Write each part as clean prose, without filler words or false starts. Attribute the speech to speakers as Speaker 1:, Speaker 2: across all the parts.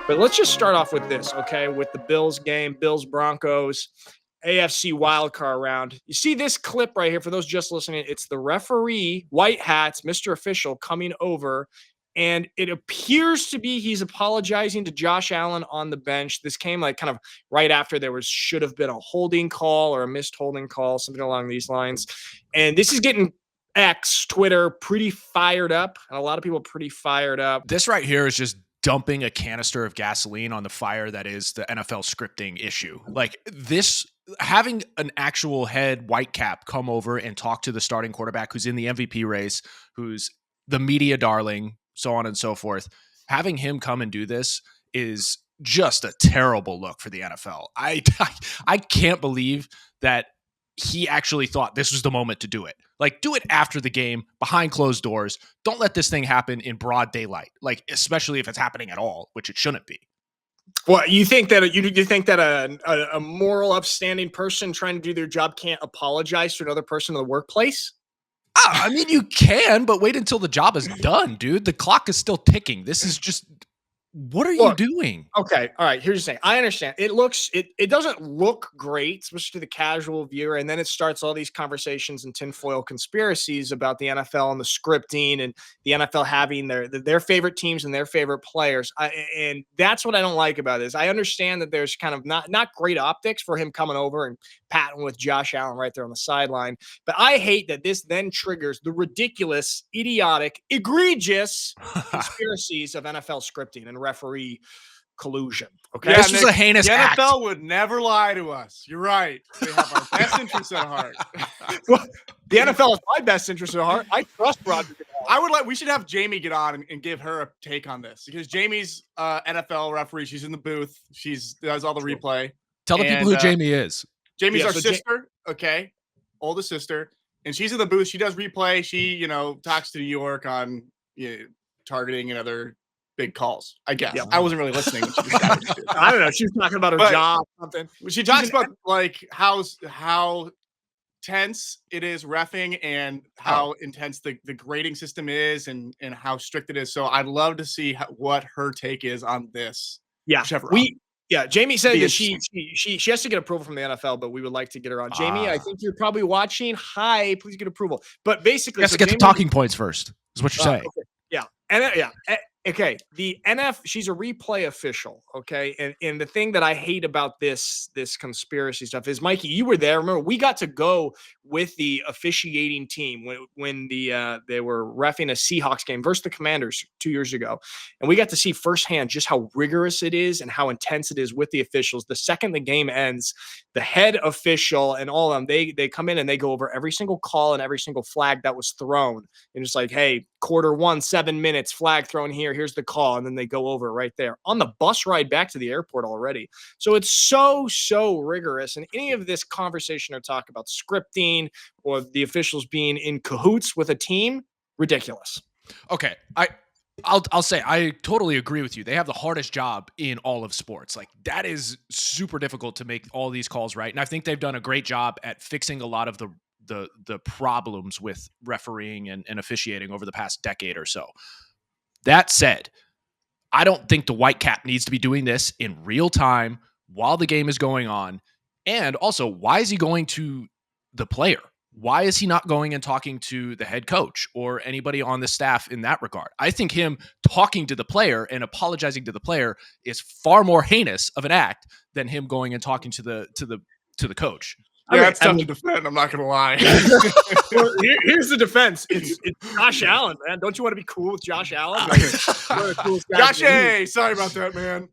Speaker 1: But let's just start off with this, okay? With the Bills game, Bills Broncos, AFC wildcard round. You see this clip right here for those just listening. It's the referee, white hats, Mr. Official coming over. And it appears to be he's apologizing to Josh Allen on the bench. This came like kind of right after there should have been a holding call or a missed holding call, something along these lines. And this is getting X, Twitter, pretty fired up. And a lot of people pretty fired up.
Speaker 2: This right here is just dumping a canister of gasoline on the fire that is the NFL scripting issue. Like this, having an actual head white cap come over and talk to the starting quarterback who's in the MVP race, who's the media darling, so on and so forth. Having him come and do this is just a terrible look for the NFL. I can't believe that he actually thought this was the moment to do it. Like, do it after the game, behind closed doors. Don't let this thing happen in broad daylight, like especially if it's happening at all, which it shouldn't be.
Speaker 1: Well, you think that a moral, upstanding person trying to do their job can't apologize to another person in the workplace?
Speaker 2: I mean, you can, but wait until the job is done, dude. The clock is still ticking. This is just, what are you doing?
Speaker 1: Okay. All right. Here's the thing. I understand. It doesn't look great, especially to the casual viewer. And then it starts all these conversations and tinfoil conspiracies about the NFL and the scripting and the NFL having their favorite teams and their favorite players. And that's what I don't like about this. I understand that there's kind of not great optics for him coming over and patting with Josh Allen right there on the sideline. But I hate that this then triggers the ridiculous, idiotic, egregious conspiracies of NFL scripting and referee collusion. Okay,
Speaker 3: yeah,
Speaker 2: this was a heinous
Speaker 3: the
Speaker 2: act.
Speaker 3: NFL would never lie to us. You're right. They have our best interests at heart.
Speaker 1: Well, the NFL has my best interest at heart. I trust Roger.
Speaker 3: We should have Jamie get on and give her a take on this because Jamie's NFL referee. She's in the booth. She does all the replay.
Speaker 2: Tell the people who Jamie is.
Speaker 3: Jamie's our sister. Okay, oldest sister, and she's in the booth. She does replay. She talks to New York on targeting and other big calls, I guess. Yeah. I wasn't really listening. When she
Speaker 1: I don't know. She was talking about her job or something.
Speaker 3: She talks about like how tense it is reffing and how intense the grading system is and how strict it is. So I'd love to see what her take is on this.
Speaker 1: Yeah. Jamie said that she has to get approval from the NFL, but we would like to get her on. Jamie, I think you're probably watching. Hi, please get approval. But basically,
Speaker 2: you have to get the talking points first, is what you're saying.
Speaker 1: Okay. Yeah. Okay. The she's a replay official. Okay. And the thing that I hate about this conspiracy stuff is, Mikey, you were there. Remember, we got to go with the officiating team when they were reffing a Seahawks game versus the Commanders 2 years ago. And we got to see firsthand just how rigorous it is and how intense it is with the officials. The second the game ends, the head official and all of them, they come in and they go over every single call and every single flag that was thrown. And it's like, hey, quarter 1, 7 minutes, flag thrown here. Here's the call. And then they go over right there on the bus ride back to the airport already. So it's so rigorous. And any of this conversation or talk about scripting or the officials being in cahoots with a team, ridiculous.
Speaker 2: Okay. I'll say I totally agree with you. They have the hardest job in all of sports. Like that is super difficult to make all these calls right. And I think they've done a great job at fixing a lot of the problems with refereeing and officiating over the past decade or so. That said, I don't think the white cap needs to be doing this in real time while the game is going on. And also, why is he going to the player? Why is he not going and talking to the head coach or anybody on the staff in that regard? I think him talking to the player and apologizing to the player is far more heinous of an act than him going and talking to the coach.
Speaker 3: Yeah, that's tough to defend. I'm not going to lie.
Speaker 1: Here's the defense. It's Josh Allen, man. Don't you want to be cool with Josh Allen?
Speaker 3: Josh, hey, sorry about that, man.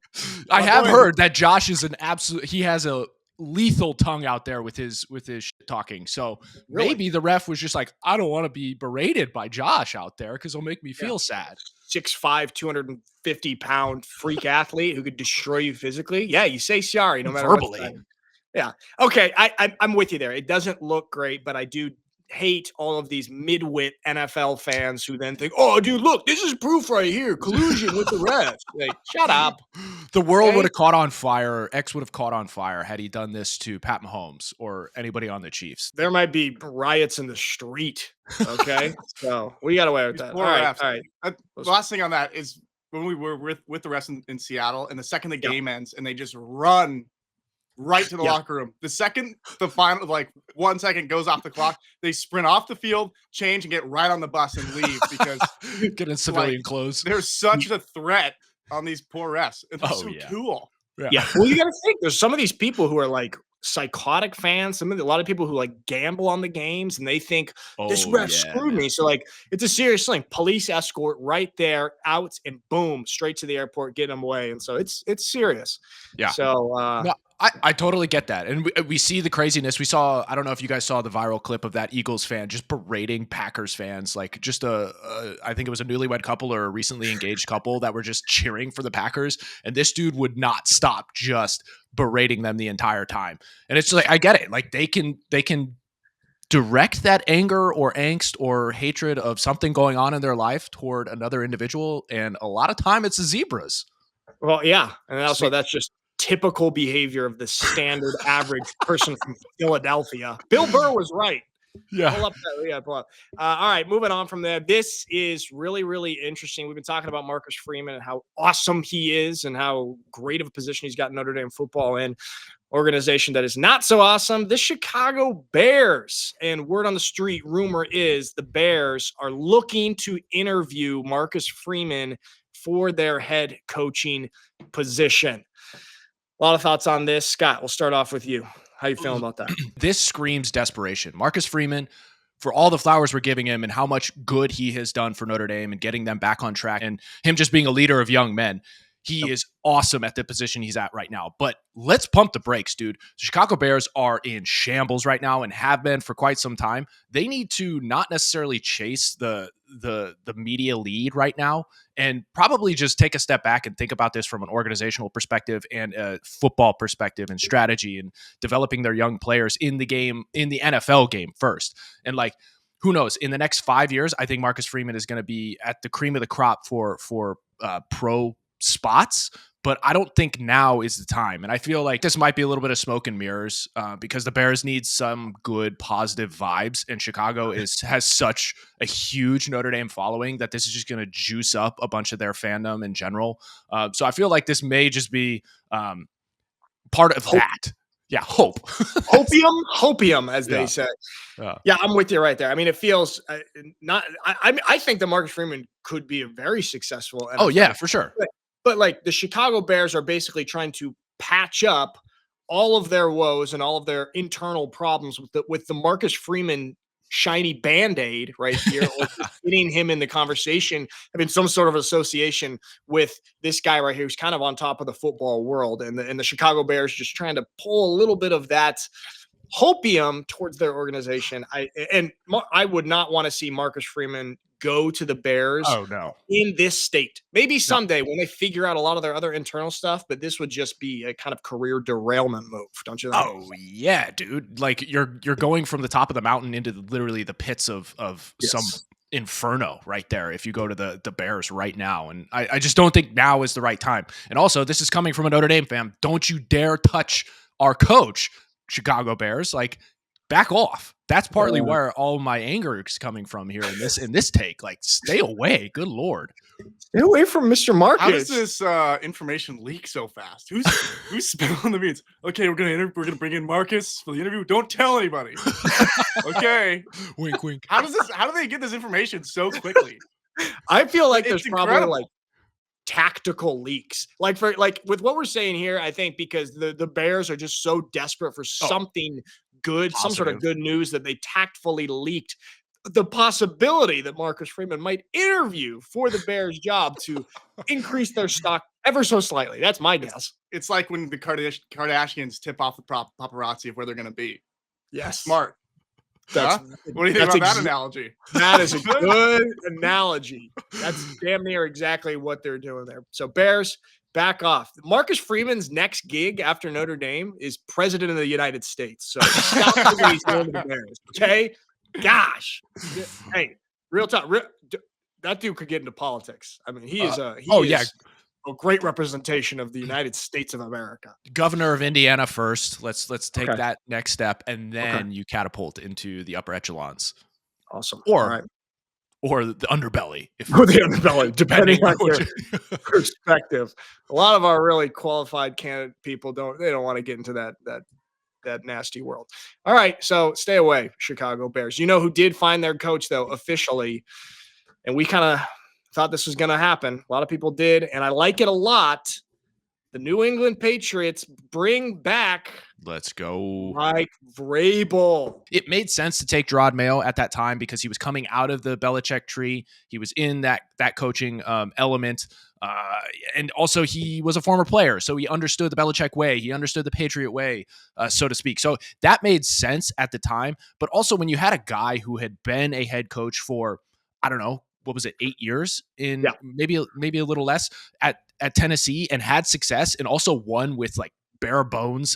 Speaker 2: I have heard that Josh is he has a lethal tongue out there with his shit talking. So maybe the ref was just like, I don't want to be berated by Josh out there because it'll make me feel sad.
Speaker 1: 6'5", 250-pound freak athlete who could destroy you physically. Yeah, you say sorry no matter
Speaker 2: verbally.
Speaker 1: What. Yeah. Okay. I'm with you there. It doesn't look great, but I do hate all of these midwit NFL fans who then think, oh, dude, look, this is proof right here. Collusion with the refs. Like, shut up.
Speaker 2: The world would have caught on fire. Or X would have caught on fire had he done this to Pat Mahomes or anybody on the Chiefs.
Speaker 1: There might be riots in the street. Okay. So we got away with that. All right.
Speaker 3: The last thing on that is when we were with the rest in Seattle, and the second the game ends, and they just run right to the locker room. The second the final, like 1 second goes off the clock, they sprint off the field, change, and get right on the bus and leave because
Speaker 2: get in civilian clothes.
Speaker 3: There's such a threat on these poor refs. It's so cool.
Speaker 1: Yeah. Well, you got to think there's some of these people who are like psychotic fans. A lot of people who like gamble on the games and they think this ref screwed me. So like it's a serious thing. Police escort right there, out and boom, straight to the airport, get them away. And so it's serious.
Speaker 2: Yeah.
Speaker 1: So
Speaker 2: no, I totally get that. And we see the craziness. We saw, I don't know if you guys saw the viral clip of that Eagles fan just berating Packers fans, like just I think it was a newlywed couple or a recently engaged couple that were just cheering for the Packers. And this dude would not stop just berating them the entire time. And it's like, I get it. Like they can direct that anger or angst or hatred of something going on in their life toward another individual. And a lot of time it's the zebras.
Speaker 1: Well, yeah. And also that's just typical behavior of the standard average person from Philadelphia. Bill Burr was right.
Speaker 2: Yeah.
Speaker 1: Pull up that, pull up. All right, moving on from there. This is really, really interesting. We've been talking about Marcus Freeman and how awesome he is and how great of a position he's got Notre Dame football in. Organization that is not so awesome, the Chicago Bears. And word on the street, rumor is the Bears are looking to interview Marcus Freeman for their head coaching position. A lot of thoughts on this. Scott, we'll start off with you. How you feeling about that?
Speaker 2: This screams desperation. Marcus Freeman, for all the flowers we're giving him and how much good he has done for Notre Dame and getting them back on track and him just being a leader of young men, he is awesome at the position he's at right now. But let's pump the brakes, dude. The Chicago Bears are in shambles right now and have been for quite some time. They need to not necessarily chase the media lead right now and probably just take a step back and think about this from an organizational perspective and a football perspective and strategy and developing their young players in the game, in the NFL game first. And like, who knows, in the next 5 years, I think Marcus Freeman is going to be at the cream of the crop for pro spots, but I don't think now is the time. And I feel like this might be a little bit of smoke and mirrors because the Bears need some good positive vibes, and Chicago has such a huge Notre Dame following that this is just going to juice up a bunch of their fandom in general. So I feel like this may just be part of that. Yeah, hope.
Speaker 1: Hopium, as they say. Yeah, I'm with you right there. I mean, it feels not. I think that Marcus Freeman could be a very successful NFL.
Speaker 2: Oh yeah, for sure.
Speaker 1: But like the Chicago Bears are basically trying to patch up all of their woes and all of their internal problems with the Marcus Freeman shiny Band-Aid right here, or getting him in the conversation, having some sort of association with this guy right here who's kind of on top of the football world, and the Chicago Bears just trying to pull a little bit of that hopium towards their organization. I would not want to see Marcus Freeman go to the Bears in this state. Maybe someday when they figure out a lot of their other internal stuff, but this would just be a kind of career derailment move, don't you think?
Speaker 2: Oh yeah, dude. Like you're going from the top of the mountain into literally the pits of some inferno right there if you go to the Bears right now. And I just don't think now is the right time. And also, this is coming from a Notre Dame fan. Don't you dare touch our coach, Chicago Bears. Like, back off. That's partly where all my anger is coming from here in this take. Like, stay away. Good Lord.
Speaker 1: Stay away from Mr. Marcus.
Speaker 3: How does this information leak so fast? Who's spilling the beans? Okay, we're gonna bring in Marcus for the interview. Don't tell anybody. Okay.
Speaker 2: Wink, wink.
Speaker 3: How do they get this information so quickly?
Speaker 1: I feel like there's
Speaker 3: incredible.
Speaker 1: probably like tactical leaks. Like with what we're saying here, I think because the Bears are just so desperate for something good, some sort of good news, that they tactfully leaked the possibility that Marcus Freeman might interview for the Bears job to increase their stock ever so slightly. That's my guess.
Speaker 3: It's like when the Kardashians tip off the paparazzi of where they're going to be.
Speaker 1: Yes.
Speaker 3: Smart. What do you think about that analogy?
Speaker 1: That is a good analogy. That's damn near exactly what they're doing there. So Bears, back off. Marcus Freeman's next gig after Notre Dame is president of the United States. So stop thinking he's going to the Bears. Okay? Gosh. Hey, real talk. That dude could get into politics. I mean, he is a great representation of the United States of America.
Speaker 2: Governor of Indiana first. Let's take that next step, and then you catapult into the upper echelons.
Speaker 1: Awesome.
Speaker 2: Or or the underbelly.
Speaker 1: Or the underbelly, depending on your
Speaker 2: your
Speaker 1: perspective. A lot of our really qualified candidate people don't want to get into that nasty world. All right, so stay away, Chicago Bears. You know who did find their coach though officially, and we kind of thought this was going to happen. A lot of people did, and I like it a lot. The New England Patriots bring back
Speaker 2: Let's go.
Speaker 1: Mike Vrabel.
Speaker 2: It made sense to take Gerard Mayo at that time because he was coming out of the Belichick tree. He was in that coaching element. And also he was a former player. So he understood the Belichick way. He understood the Patriot way, so to speak. So that made sense at the time. But also when you had a guy who had been a head coach for, I don't know, what was it, 8 years in maybe a little less at Tennessee and had success and also won with like bare bones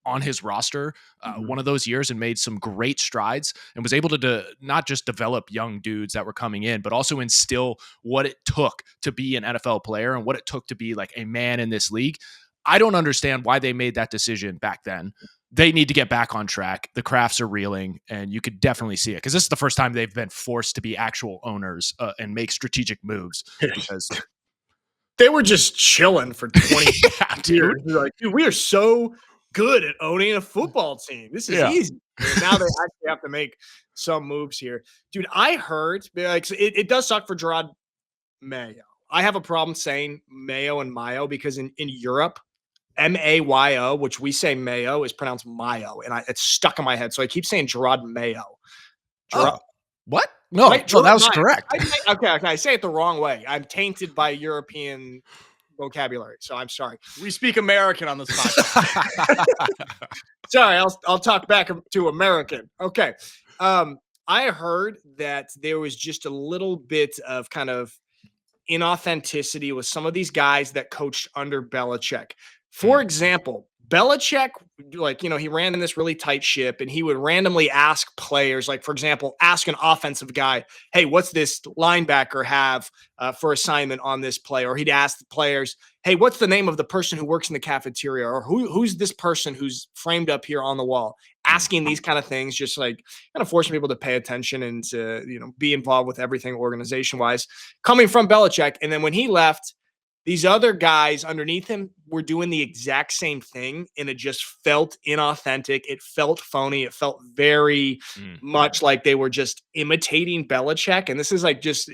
Speaker 2: on his roster one of those years and made some great strides and was able to not just develop young dudes that were coming in, but also instill what it took to be an NFL player and what it took to be like a man in this league. I don't understand why they made that decision back then. They need to get back on track. The Crafts are reeling, and you could definitely see it because this is the first time they've been forced to be actual owners and make strategic moves because
Speaker 1: they were just chilling for 20 years. Like, dude, we are so good at owning a football team. This is easy. And now they actually have to make some moves here. Dude, I heard, like, it does suck for Gerard Mayo. I have a problem saying Mayo and Mayo because in Europe, Mayo, which we say Mayo, is pronounced Mayo, and it's stuck in my head. So I keep saying Gerard Mayo.
Speaker 2: What? No,
Speaker 1: right?
Speaker 2: That was correct.
Speaker 1: I say it the wrong way. I'm tainted by European vocabulary, so I'm sorry.
Speaker 3: We speak American on this podcast.
Speaker 1: Sorry, I'll talk back to American. Okay. I heard that there was just a little bit of kind of inauthenticity with some of these guys that coached under Belichick. For example, Belichick, like, you know, he ran in this really tight ship and he would randomly ask players, like, for example, ask an offensive guy, hey, what's this linebacker have for assignment on this play? Or he'd ask the players, hey, what's the name of the person who works in the cafeteria? Or who's this person who's framed up here on the wall? Asking these kind of things, just like kind of forcing people to pay attention and to, you know, be involved with everything organization wise, coming from Belichick. And then when he left, these other guys underneath him were doing the exact same thing, and it just felt inauthentic. It felt phony. It felt very much like they were just imitating Belichick. And this is like just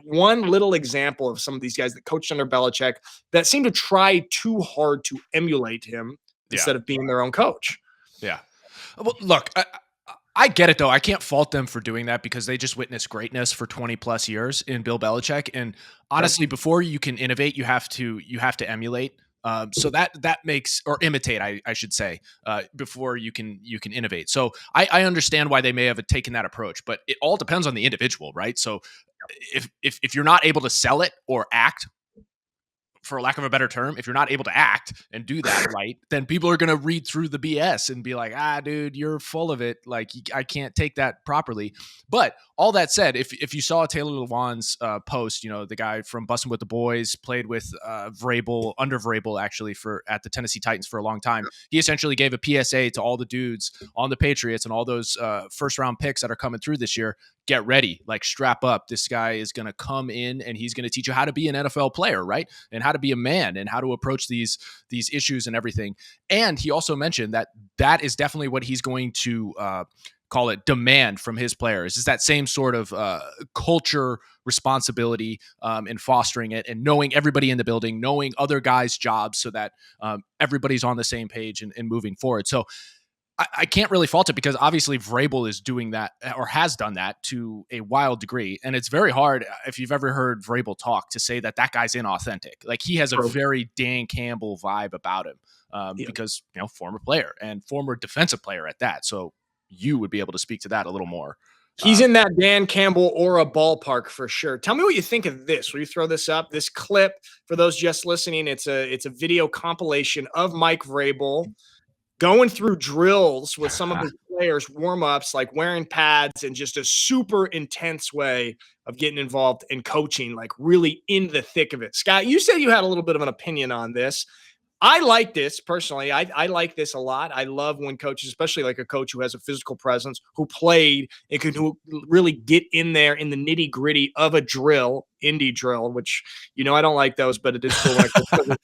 Speaker 1: one little example of some of these guys that coached under Belichick that seem to try too hard to emulate him instead of being their own coach.
Speaker 2: Yeah. Well, look, I get it though. I can't fault them for doing that because they just witnessed greatness for 20 plus years in Bill Belichick. And honestly, before you can innovate, you have to emulate. So that makes, or imitate, I should say, before you can innovate. So I understand why they may have taken that approach, but it all depends on the individual, right? So if you're not able to sell it or act, for lack of a better term, if you're not able to act and do that right, then people are going to read through the BS and be like, dude, you're full of it. Like, I can't take that properly. But all that said, if you saw Taylor Lewan's post, you know, the guy from Bussin' with the Boys, played with Vrabel, under Vrabel actually, at the Tennessee Titans for a long time. He essentially gave a PSA to all the dudes on the Patriots and all those first round picks that are coming through this year. Get ready, like, strap up. This guy is going to come in and he's going to teach you how to be an NFL player, right? And how to be a man and how to approach these issues and everything. And he also mentioned that is definitely what he's going to call it, demand from his players, is that same sort of culture responsibility in fostering it and knowing everybody in the building, knowing other guys' jobs so that everybody's on the same page and moving forward. So I can't really fault it because obviously Vrabel is doing that or has done that to a wild degree. And it's very hard, if you've ever heard Vrabel talk, to say that guy's inauthentic. Like, he has a very Dan Campbell vibe about him because, you know, former player and former defensive player at that. So you would be able to speak to that a little more.
Speaker 1: He's in that Dan Campbell aura ballpark for sure. Tell me what you think of this. Will you throw this up? This clip, for those just listening, it's a video compilation of Mike Vrabel going through drills with some of his players, warm-ups, like wearing pads, and just a super intense way of getting involved in coaching, like really in the thick of it. Scott, you said you had a little bit of an opinion on this. I like this personally. I like this a lot. I love when coaches, especially like a coach who has a physical presence, who played and can who really get in there in the nitty gritty of a drill, indie drill, which, I don't like those, but it is cool.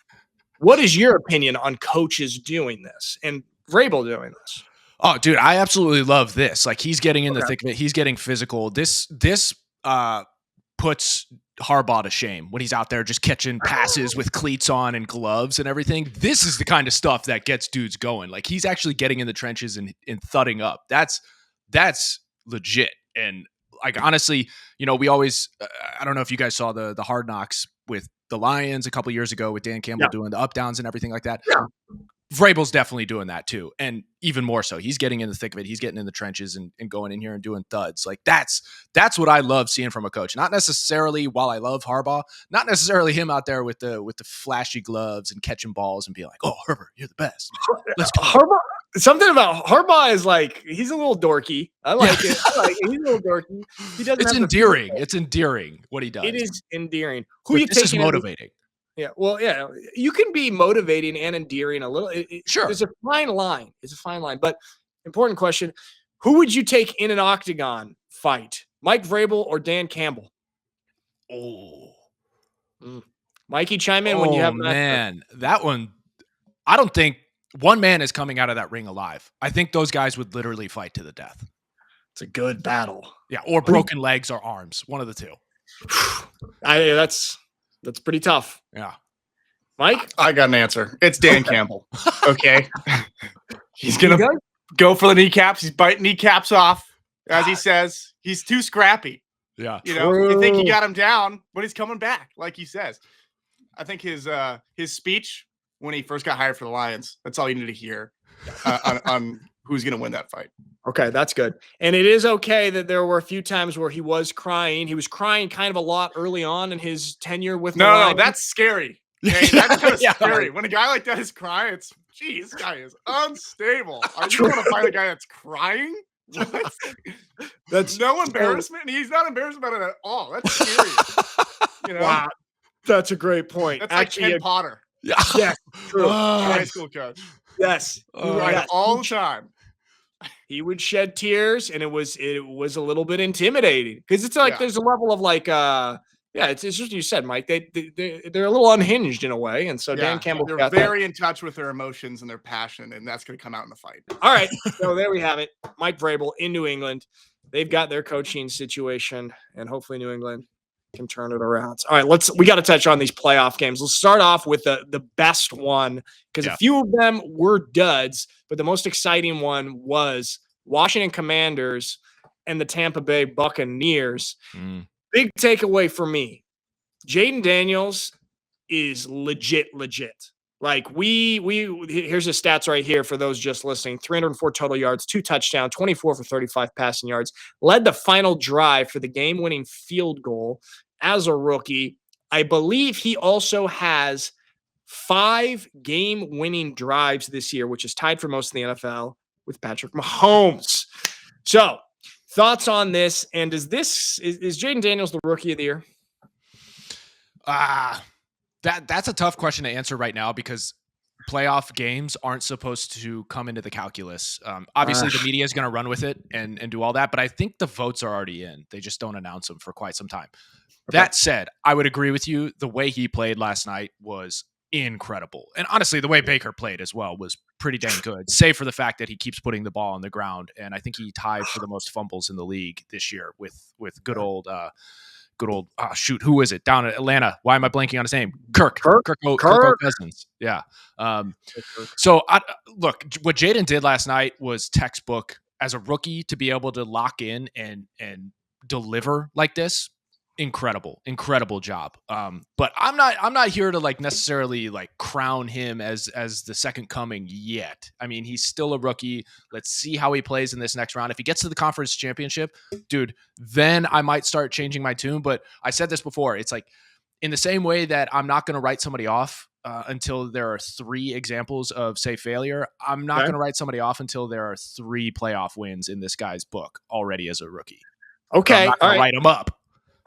Speaker 1: What is your opinion on coaches doing this and Vrabel doing this?
Speaker 2: Oh, dude, I absolutely love this. Like, he's getting in the thick of it. He's getting physical. This puts Harbaugh to shame when he's out there just catching passes with cleats on and gloves and everything. This is the kind of stuff that gets dudes going. Like, he's actually getting in the trenches and thudding up. That's legit. And like, honestly, we always, I don't know if you guys saw the Hard Knocks with the Lions a couple years ago with Dan Campbell doing the up downs and everything like that.
Speaker 1: Yeah.
Speaker 2: Vrabel's definitely doing that too. And even more so, he's getting in the thick of it. He's getting in the trenches and going in here and doing thuds. Like, that's what I love seeing from a coach. Not necessarily, while I love Harbaugh, not necessarily him out there with the flashy gloves and catching balls and being like, "Oh, Herbert, you're the best. Let's go."
Speaker 1: Harbaugh, something about Harbaugh is like, he's a little dorky. I like it. He's a little dorky. He doesn't.
Speaker 2: It's endearing. It's endearing what he does.
Speaker 1: It is endearing.
Speaker 2: This is motivating.
Speaker 1: Yeah, well, yeah, you can be motivating and endearing a little.
Speaker 2: Sure.
Speaker 1: There's a fine line. It's a fine line. But important question, who would you take in an Octagon fight? Mike Vrabel or Dan Campbell?
Speaker 2: Oh.
Speaker 1: Mikey, chime in when you have
Speaker 2: that one. I don't think one man is coming out of that ring alive. I think those guys would literally fight to the death.
Speaker 1: It's a good battle.
Speaker 2: Yeah, or broken legs or arms. One of the two.
Speaker 1: That's pretty tough.
Speaker 2: Yeah.
Speaker 1: Mike?
Speaker 3: I got an answer. It's Dan Campbell. Okay. He's going to go for the kneecaps. He's biting kneecaps off, as he says. He's too scrappy.
Speaker 2: Yeah.
Speaker 3: You think he got him down, but he's coming back, like he says. I think his speech when he first got hired for the Lions, that's all you need to hear on who's going to win that fight.
Speaker 1: Okay, that's good. And it is okay that there were a few times where he was crying. He was crying kind of a lot early on in his tenure with the Lions.
Speaker 3: No, that's scary. Okay? That's kind of scary. When a guy like that is crying, this guy is unstable. Are you going to fight a guy that's crying? What? That's no embarrassment. And he's not embarrassed about it at all. That's scary.
Speaker 1: Wow. That's a great point.
Speaker 3: That's actually like Ken Potter.
Speaker 2: Yeah.
Speaker 1: Yes. True.
Speaker 3: High school coach.
Speaker 1: Yes.
Speaker 3: Right. All the time.
Speaker 1: He would shed tears, and it was a little bit intimidating because it's like there's a level of like it's just what you said, Mike. They're a little unhinged in a way, and so Dan Campbell,
Speaker 3: they're very in touch with their emotions and their passion, and that's going to come out in the fight.
Speaker 1: All right, so there we have it. Mike Vrabel in New England. They've got their coaching situation, and hopefully New England can turn it around. All right, we got to touch on these playoff games. Let's start off with the best one because a few of them were duds, but the most exciting one was Washington Commanders and the Tampa Bay Buccaneers. Big takeaway for me. Jayden Daniels is legit. Like here's his stats right here for those just listening. 304 total yards, 2 touchdowns, 24 for 35 passing yards. Led the final drive for the game-winning field goal as a rookie. I believe he also has 5 game-winning drives this year, which is tied for most in the NFL with Patrick Mahomes. So, thoughts on this? And is Jayden Daniels the rookie of the year?
Speaker 2: That's a tough question to answer right now because playoff games aren't supposed to come into the calculus. Obviously, the media is going to run with it and do all that, but I think the votes are already in. They just don't announce them for quite some time. Okay. That said, I would agree with you. The way he played last night was incredible. And honestly, the way Baker played as well was pretty dang good, save for the fact that he keeps putting the ball on the ground. And I think he tied for the most fumbles in the league this year with good old who is it down at Atlanta? Why am I blanking on his name? Kirk Cousins. Yeah. So look, what Jayden did last night was textbook as a rookie to be able to lock in and deliver like this. Incredible job. But I'm not here to like necessarily like crown him as the second coming yet. I mean, he's still a rookie. Let's see how he plays in this next round. If he gets to the conference championship, dude, then I might start changing my tune. But I said this before. It's like in the same way that I'm not going to write somebody off until there are 3 examples of, say, failure. I'm not going to write somebody off until there are 3 playoff wins in this guy's book already as a rookie.
Speaker 1: Okay.
Speaker 2: I'm not going to write him up.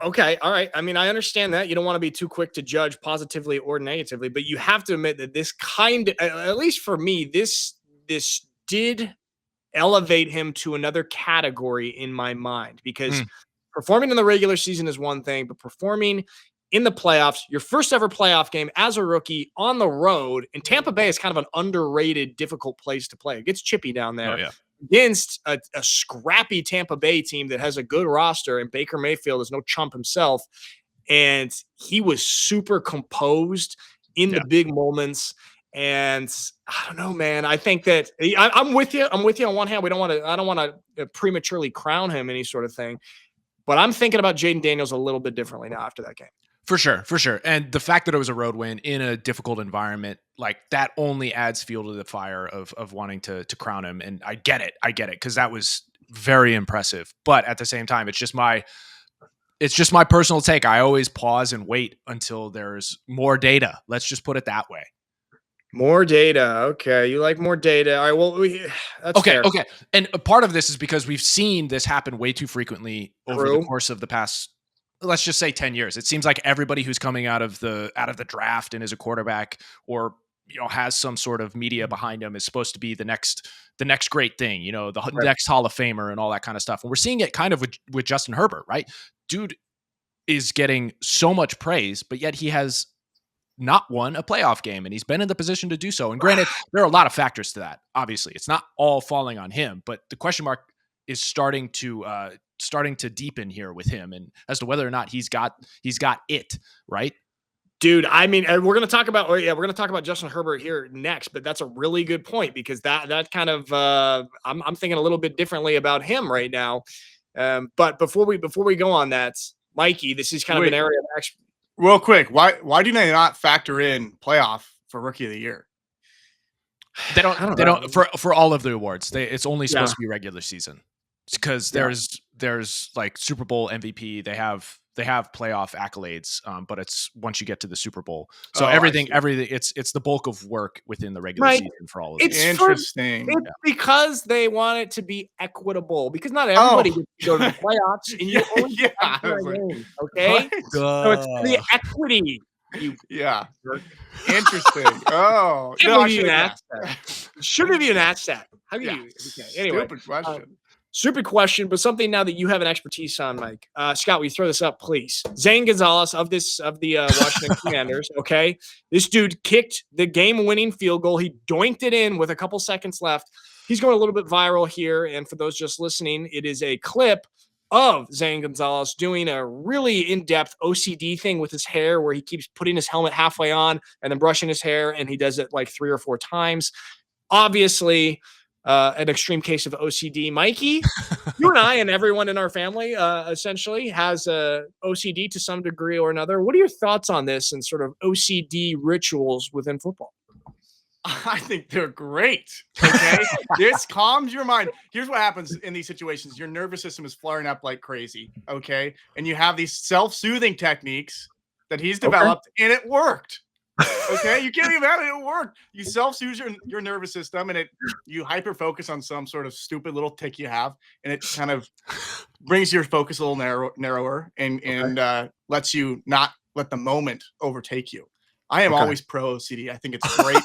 Speaker 1: Okay, all right. I mean, I understand that you don't want to be too quick to judge positively or negatively, but you have to admit that this at least for me, this did elevate him to another category in my mind because
Speaker 2: Mm.
Speaker 1: performing in the regular season is one thing, but performing in the playoffs, your first ever playoff game as a rookie on the road, and Tampa Bay is kind of an underrated, difficult place to play. It gets chippy down
Speaker 2: Oh
Speaker 1: there
Speaker 2: yeah.
Speaker 1: against a scrappy Tampa Bay team that has a good roster, and Baker Mayfield is no chump himself. And he was super composed in the
Speaker 2: Yeah.
Speaker 1: big moments. And I don't know, man. I think that I'm with you. I'm with you on one hand. I don't want to prematurely crown him any sort of thing. But I'm thinking about Jayden Daniels a little bit differently now after that game.
Speaker 2: For sure, for sure. And the fact that it was a road win in a difficult environment, like that only adds fuel to the fire of wanting to crown him. And I get it, because that was very impressive. But at the same time, it's just my personal take. I always pause and wait until there's more data. Let's just put it that way.
Speaker 1: More data. Okay. You like more data. All right. Well, that's
Speaker 2: Okay.
Speaker 1: fair.
Speaker 2: Okay. And a part of this is because we've seen this happen way too frequently over the
Speaker 1: True.
Speaker 2: course of the past, let's just say 10 years. It seems like everybody who's coming out of the draft and is a quarterback or, has some sort of media behind him is supposed to be the next great thing, the next Hall of Famer and all that kind of stuff. And we're seeing it kind of with Justin Herbert, right? Dude is getting so much praise, but yet he has not won a playoff game, and he's been in the position to do so. And granted, there are a lot of factors to that. Obviously, it's not all falling on him, but the question mark is starting to deepen here with him, and as to whether or not he's got it right.
Speaker 1: Dude, I mean, we're going to talk about Justin Herbert here next, but that's a really good point because that kind of I'm thinking a little bit differently about him right now. But before we go on that, Mikey, this is kind of an area of
Speaker 3: real quick. Why do they not factor in playoff for Rookie of the Year?
Speaker 2: They don't for all of the awards. It's only supposed to be regular season because there's like Super Bowl MVP. They have playoff accolades, but it's once you get to the Super Bowl. So everything it's the bulk of work within the regular season for all of it.
Speaker 3: It's interesting.
Speaker 1: It's because they want it to be equitable because not everybody gets to go to the playoffs and you only get games, okay? So it's for the equity.
Speaker 3: Interesting. Oh,
Speaker 1: no, I shouldn't ask that. Shouldn't have even asked that. How can you? Okay. Anyway,
Speaker 3: stupid question.
Speaker 1: Stupid question, but something now that you have an expertise on, Mike. Scott, will you throw this up, please? Zane Gonzalez of the Washington Commanders. Okay, this dude kicked the game-winning field goal. He doinked it in with a couple seconds left. He's going a little bit viral here, and for those just listening, it is a clip of Zane Gonzalez doing a really in-depth OCD thing with his hair where he keeps putting his helmet halfway on and then brushing his hair, and he does it like 3 or 4 times. Obviously, an extreme case of OCD. Mikey, you and I and everyone in our family essentially has OCD to some degree or another. What are your thoughts on this and sort of OCD rituals within football?
Speaker 3: I think they're great. Okay. This calms your mind. Here's what happens in these situations. Your nervous system is flaring up like crazy. Okay. And you have these self-soothing techniques that he's developed and it worked. Okay. You can't even have it. It worked. You self-soothe your nervous system and you hyper focus on some sort of stupid little tick you have. And it kind of brings your focus a little narrower and lets you not let the moment overtake you. I am always pro OCD. I think it's great.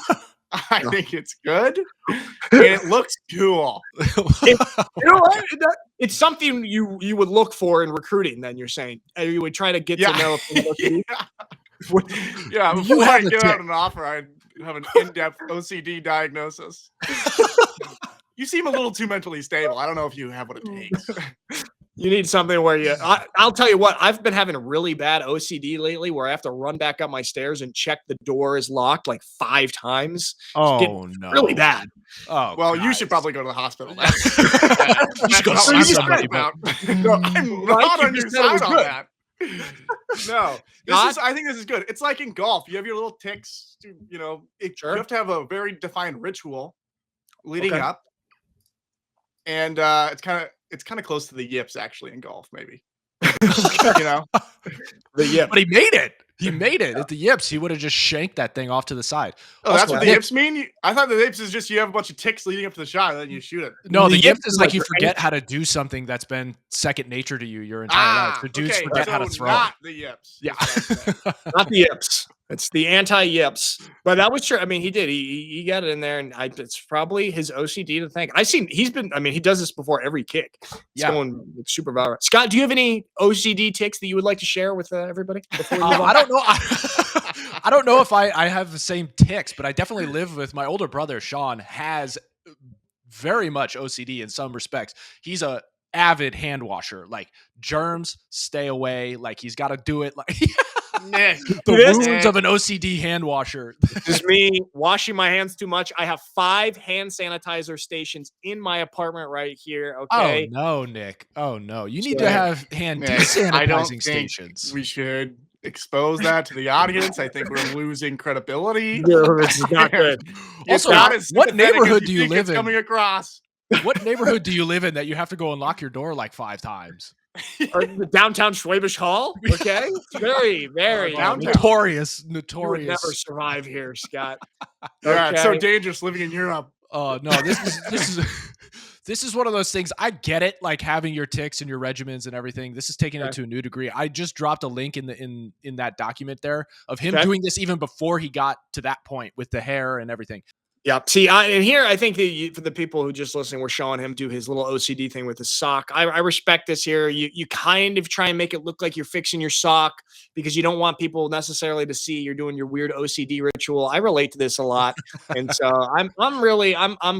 Speaker 3: I think it's good, and it looks cool.
Speaker 1: You know what? It's something you would look for in recruiting. Then you're saying you would try to get to know.
Speaker 3: Before I give out an offer, I'd have an in-depth OCD diagnosis. You seem a little too mentally stable. I don't know if you have what it takes.
Speaker 1: You need something where I'll tell you what, I've been having really bad OCD lately where I have to run back up my stairs and check the door is locked like 5 times.
Speaker 2: Oh, no.
Speaker 1: Really bad.
Speaker 2: Oh,
Speaker 3: well, you should probably go to the hospital.
Speaker 2: You should go see somebody.
Speaker 3: I'm not on your side on that. No, I think this is good. It's like in golf. You have your little ticks. You have to have a very defined ritual leading up. And it's kind of close to the yips actually in golf, maybe. The yip.
Speaker 2: But he made it. He made it at the yips. He would have just shanked that thing off to the side.
Speaker 3: Oh, that's what the yips mean? I thought the yips is just you have a bunch of ticks leading up to the shot and then you shoot it.
Speaker 2: No, the yips is like you forget how to do something that's been second nature to you your entire life. So dudes forget how to throw.
Speaker 3: Not the yips.
Speaker 2: Yeah.
Speaker 1: Not the yips. It's the anti-yips. But that was true. I mean, he did. He got it in there, and it's probably his OCD to thank. He does this before every kick. It's going super viral. Scott, do you have any OCD ticks that you would like to share with everybody before we move on?
Speaker 2: I don't know. I don't know if I have the same ticks, but I definitely live with my older brother. Sean has very much OCD in some respects. He's a avid hand washer. Like germs, stay away. Like he's got to do it. Like the rules of an OCD hand washer.
Speaker 1: This is me washing my hands too much. I have 5 hand sanitizer stations in my apartment right here. Okay.
Speaker 2: Oh no, Nick. Oh no. You need to have hand desanitizing stations.
Speaker 3: We should expose that to the audience. I think we're losing credibility.
Speaker 1: No, this is not good.
Speaker 2: Also, what neighborhood do you live in?
Speaker 3: Coming across.
Speaker 2: What neighborhood do you live in that you have to go and lock your door like 5 times?
Speaker 1: The downtown Schwabish Hall. Okay. Very, very
Speaker 2: notorious.
Speaker 1: You would never survive here, Scott.
Speaker 3: Yeah, it's so dangerous living in Europe.
Speaker 2: Oh no, this is one of those things. I get it, like having your ticks and your regimens and everything. This is taking it to a new degree. I just dropped a link in that document there of him doing this even before he got to that point with the hair and everything.
Speaker 1: Yeah. See, and here I think that for the people who just listening, we're showing him do his little OCD thing with his sock. I respect this here. You kind of try and make it look like you're fixing your sock because you don't want people necessarily to see you're doing your weird OCD ritual. I relate to this a lot, and so I'm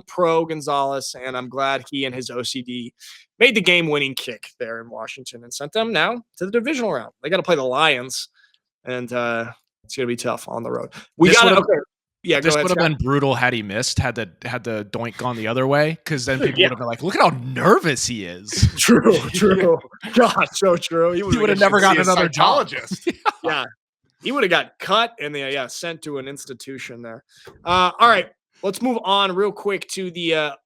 Speaker 1: pro Gonzalez, and I'm glad he and his OCD made the game-winning kick there in Washington and sent them now to the divisional round. They got to play the Lions, and it's going to be tough on the road. Yeah,
Speaker 2: this would have been brutal had he missed, had the doink gone the other way, because then people would have been like, look at how nervous he is.
Speaker 1: True. God, so true.
Speaker 2: He would have never gotten another job.
Speaker 1: Yeah. He would have got cut and sent to an institution there. All right, let's move on real quick to the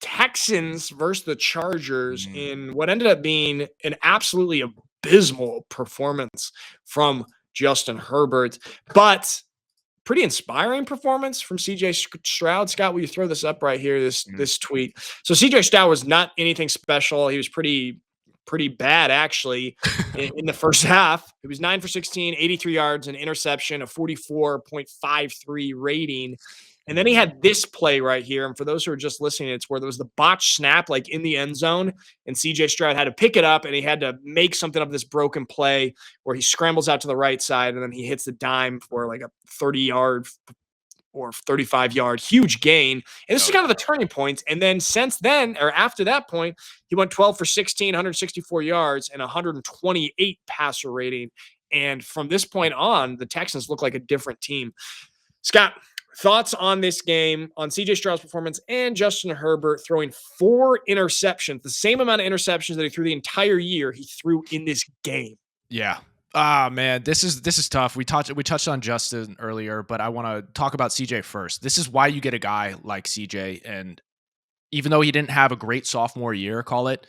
Speaker 1: Texans versus the Chargers in what ended up being an absolutely abysmal performance from Justin Herbert, but pretty inspiring performance from CJ Stroud. Scott, will you throw this up right here, this tweet? So CJ Stroud was not anything special. He was pretty bad, actually, in the first half. He was 9 for 16, 83 yards, an interception, a 44.53 rating. And then he had this play right here. And for those who are just listening, it's where there was the botch snap, like in the end zone. And CJ Stroud had to pick it up and he had to make something of this broken play where he scrambles out to the right side and then he hits the dime for like a 30-yard or 35-yard huge gain. And this is kind of the turning point. And then since then, or after that point, he went 12 for 16, 164 yards and 128 passer rating. And from this point on, the Texans look like a different team. Scott, thoughts on this game, on CJ Stroud's performance and Justin Herbert throwing 4 interceptions, the same amount of interceptions that he threw the entire year he threw in this game.
Speaker 2: Yeah. Man, this is tough. We touched on Justin earlier, but I want to talk about CJ first. This is why you get a guy like CJ, and even though he didn't have a great sophomore year, call it,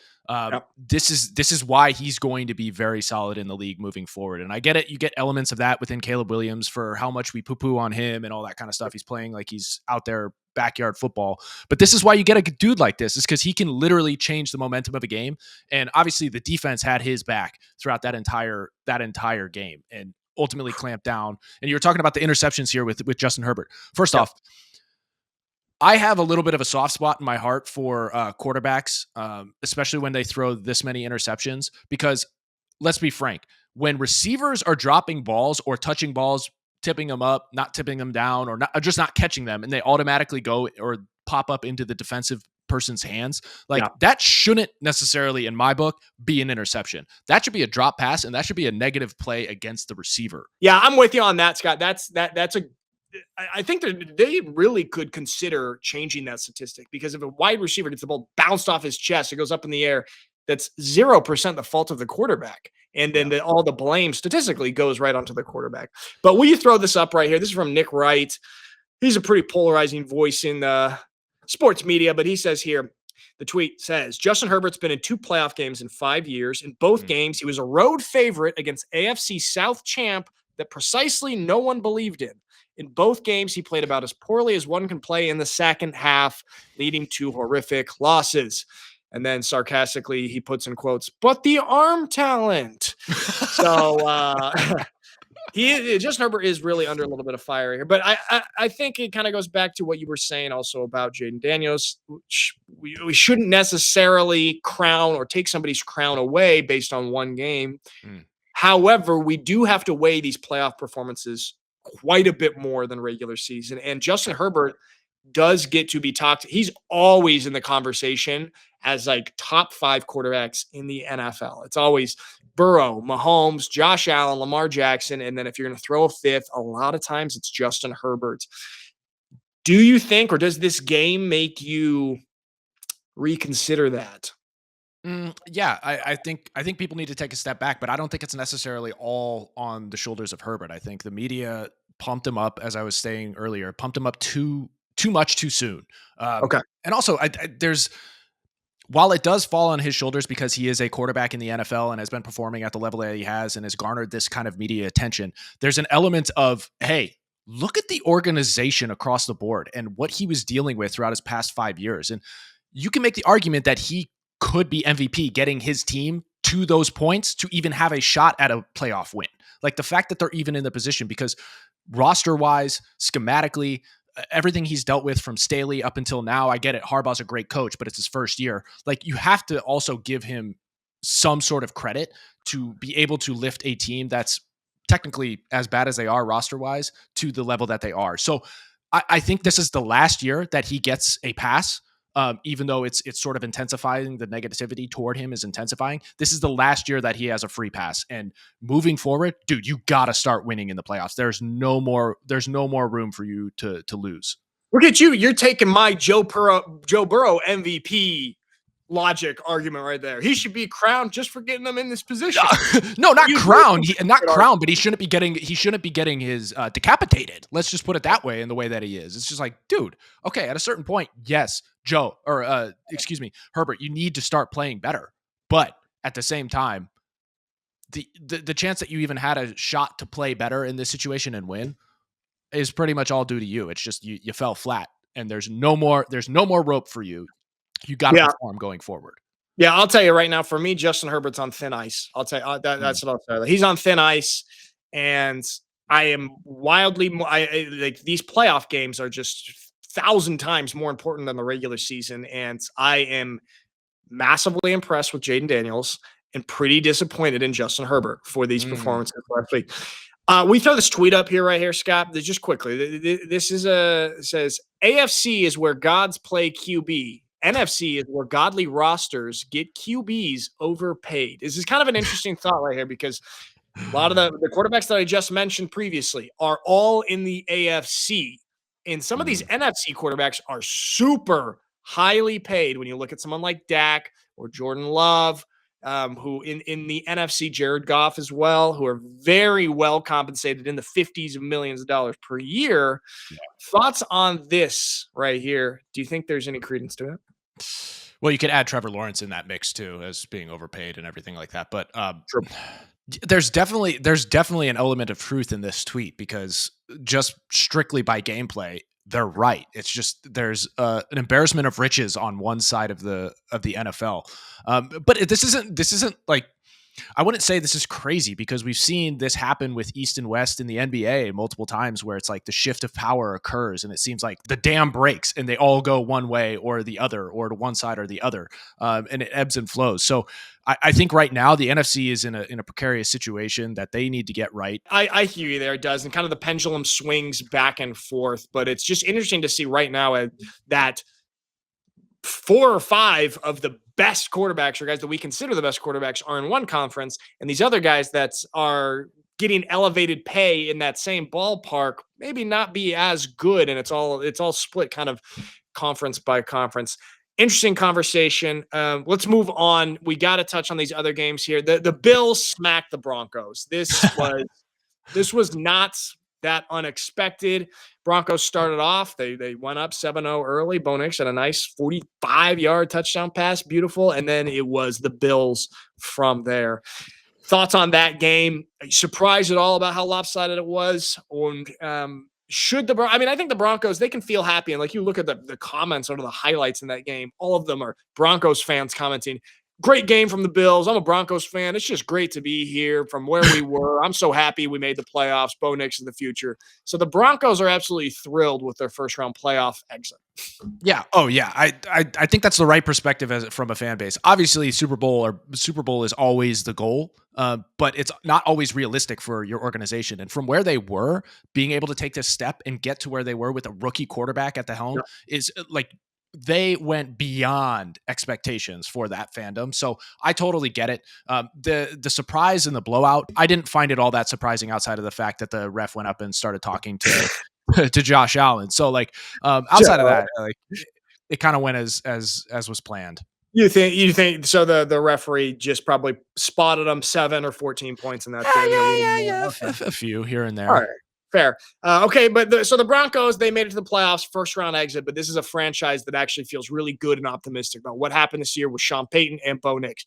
Speaker 2: this is why he's going to be very solid in the league moving forward. And I get it. You get elements of that within Caleb Williams for how much we poo-poo on him and all that kind of stuff. He's playing like he's out there backyard football. But this is why you get a dude like this, is because he can literally change the momentum of a game. And obviously the defense had his back throughout that entire game and ultimately clamped down. And you're talking about the interceptions here with Justin Herbert. First off, I have a little bit of a soft spot in my heart for quarterbacks, especially when they throw this many interceptions, because let's be frank, when receivers are dropping balls or touching balls, tipping them up, not tipping them down, or just not catching them, and they automatically go or pop up into the defensive person's hands, that shouldn't necessarily, in my book, be an interception. That should be a drop pass, and that should be a negative play against the receiver.
Speaker 1: Yeah, I'm with you on that, Scott. I think they really could consider changing that statistic, because if a wide receiver gets the ball bounced off his chest, it goes up in the air, that's 0% the fault of the quarterback. And then all the blame statistically goes right onto the quarterback. But will you throw this up right here? This is from Nick Wright. He's a pretty polarizing voice in the sports media, but he says here, The tweet says, Justin Herbert's been in 2 playoff games in 5 years. In both games, he was a road favorite against AFC South champ that precisely no one believed in. In both games, he played about as poorly as one can play in the second half, leading to horrific losses. And then sarcastically, he puts in quotes, but the arm talent. So Justin Herbert is really under a little bit of fire here. But I think it kind of goes back to what you were saying also about Jayden Daniels. We shouldn't necessarily crown or take somebody's crown away based on one game. However, we do have to weigh these playoff performances quite a bit more than regular season. And Justin Herbert does get to be talked. He's always in the conversation as like top 5 quarterbacks in the NFL. It's always Burrow, Mahomes, Josh Allen, Lamar Jackson. And then if you're going to throw a fifth, a lot of times it's Justin Herbert. Do you think, or does this game make you reconsider that?
Speaker 2: Yeah, I think people need to take a step back, but I don't think it's necessarily all on the shoulders of Herbert. I think the media pumped him up, as I was saying earlier, pumped him up too much too soon.
Speaker 1: Okay.
Speaker 2: And also, while it does fall on his shoulders because he is a quarterback in the NFL and has been performing at the level that he has and has garnered this kind of media attention, there's an element of, hey, look at the organization across the board and what he was dealing with throughout his past 5 years. And you can make the argument that he could be MVP, getting his team to those points to even have a shot at a playoff win. Like the fact that they're even in the position, because roster-wise, schematically, everything he's dealt with from Staley up until now, I get it. Harbaugh's a great coach, but it's his first year. Like you have to also give him some sort of credit to be able to lift a team that's technically as bad as they are roster-wise to the level that they are. So I think this is the last year that he gets a pass. Even though it's sort of intensifying, the negativity toward him is intensifying. This is the last year that he has a free pass. And moving forward, dude, you got to start winning in the playoffs. There's no more room for you to lose.
Speaker 1: Look at you. You're taking my Joe Burrow MVP logic argument right there. He should be crowned just for getting them in this position.
Speaker 2: No, not crowned. Not crowned, but he shouldn't be getting his decapitated. Let's just put it that way, in the way that he is. It's just like, dude, okay, at a certain point, yes, Herbert, you need to start playing better. But at the same time, the chance that you even had a shot to play better in this situation and win is pretty much all due to you. It's just you fell flat, and there's no more rope for you. You got to perform going forward.
Speaker 1: Yeah, I'll tell you right now, for me, Justin Herbert's on thin ice. I'll tell you, that's what I'll say. He's on thin ice, and I am wildly like these playoff games are just 1,000 times more important than the regular season, and I am massively impressed with Jayden Daniels and pretty disappointed in Justin Herbert for these performances last week. We throw this tweet up here right here, Scott. Just quickly, this is says AFC is where gods play QB. NFC is where godly rosters get QBs overpaid. This is kind of an interesting thought right here, because a lot of the quarterbacks that I just mentioned previously are all in the AFC. And some of these NFC quarterbacks are super highly paid when you look at someone like Dak or Jordan Love, who in the NFC, Jared Goff as well, who are very well compensated in the 50s of millions of dollars per year. Yeah. Thoughts on this right here? Do you think there's any credence to it?
Speaker 2: Well, you could add Trevor Lawrence in that mix too, as being overpaid and everything like that. But there's definitely an element of truth in this tweet, because just strictly by gameplay, they're right. It's just there's an embarrassment of riches on one side of the NFL. But this isn't like, I wouldn't say this is crazy, because we've seen this happen with East and West in the NBA multiple times, where it's like the shift of power occurs and it seems like the dam breaks and they all go one way or the other, or to one side or the other, and it ebbs and flows. So I think right now the NFC is in a precarious situation that they need to get right.
Speaker 1: I hear you there. It does. And kind of the pendulum swings back and forth, but it's just interesting to see right now that 4 or 5 of the best quarterbacks, or guys that we consider the best quarterbacks, are in one conference, and these other guys that are getting elevated pay in that same ballpark maybe not be as good, and it's all split kind of conference by conference. Interesting conversation. Let's move on. We got to touch on these other games here. The Bills smacked the Broncos. This was not that unexpected. Broncos started off. They went up 7-0 early. Bo Nix had a nice 45-yard touchdown pass. Beautiful. And then it was the Bills from there. Thoughts on that game? Are you surprised at all about how lopsided it was? And I think the Broncos, they can feel happy. And like you look at the comments under the highlights in that game, all of them are Broncos fans commenting, great game from the Bills. I'm a Broncos fan. It's just great to be here from where we were. I'm so happy we made the playoffs. Bo Nix in the future. So the Broncos are absolutely thrilled with their first round playoff exit.
Speaker 2: Yeah. Oh, yeah. I think that's the right perspective from a fan base. Obviously, Super Bowl is always the goal, but it's not always realistic for your organization. And from where they were, being able to take this step and get to where they were with a rookie quarterback at the helm is like, they went beyond expectations for that fandom. So I totally get it. The surprise and the blowout, I didn't find it all that surprising outside of the fact that the ref went up and started talking to to Josh Allen. So like outside of that, like it kind of went as was planned.
Speaker 1: You think so? The referee just probably spotted them 7 or 14 points in that thing.
Speaker 2: Yeah. Okay. A few here and there.
Speaker 1: All right. Fair. Okay, but so the Broncos, they made it to the playoffs, first round exit, but this is a franchise that actually feels really good and optimistic about what happened this year with Sean Payton and Bo Nix.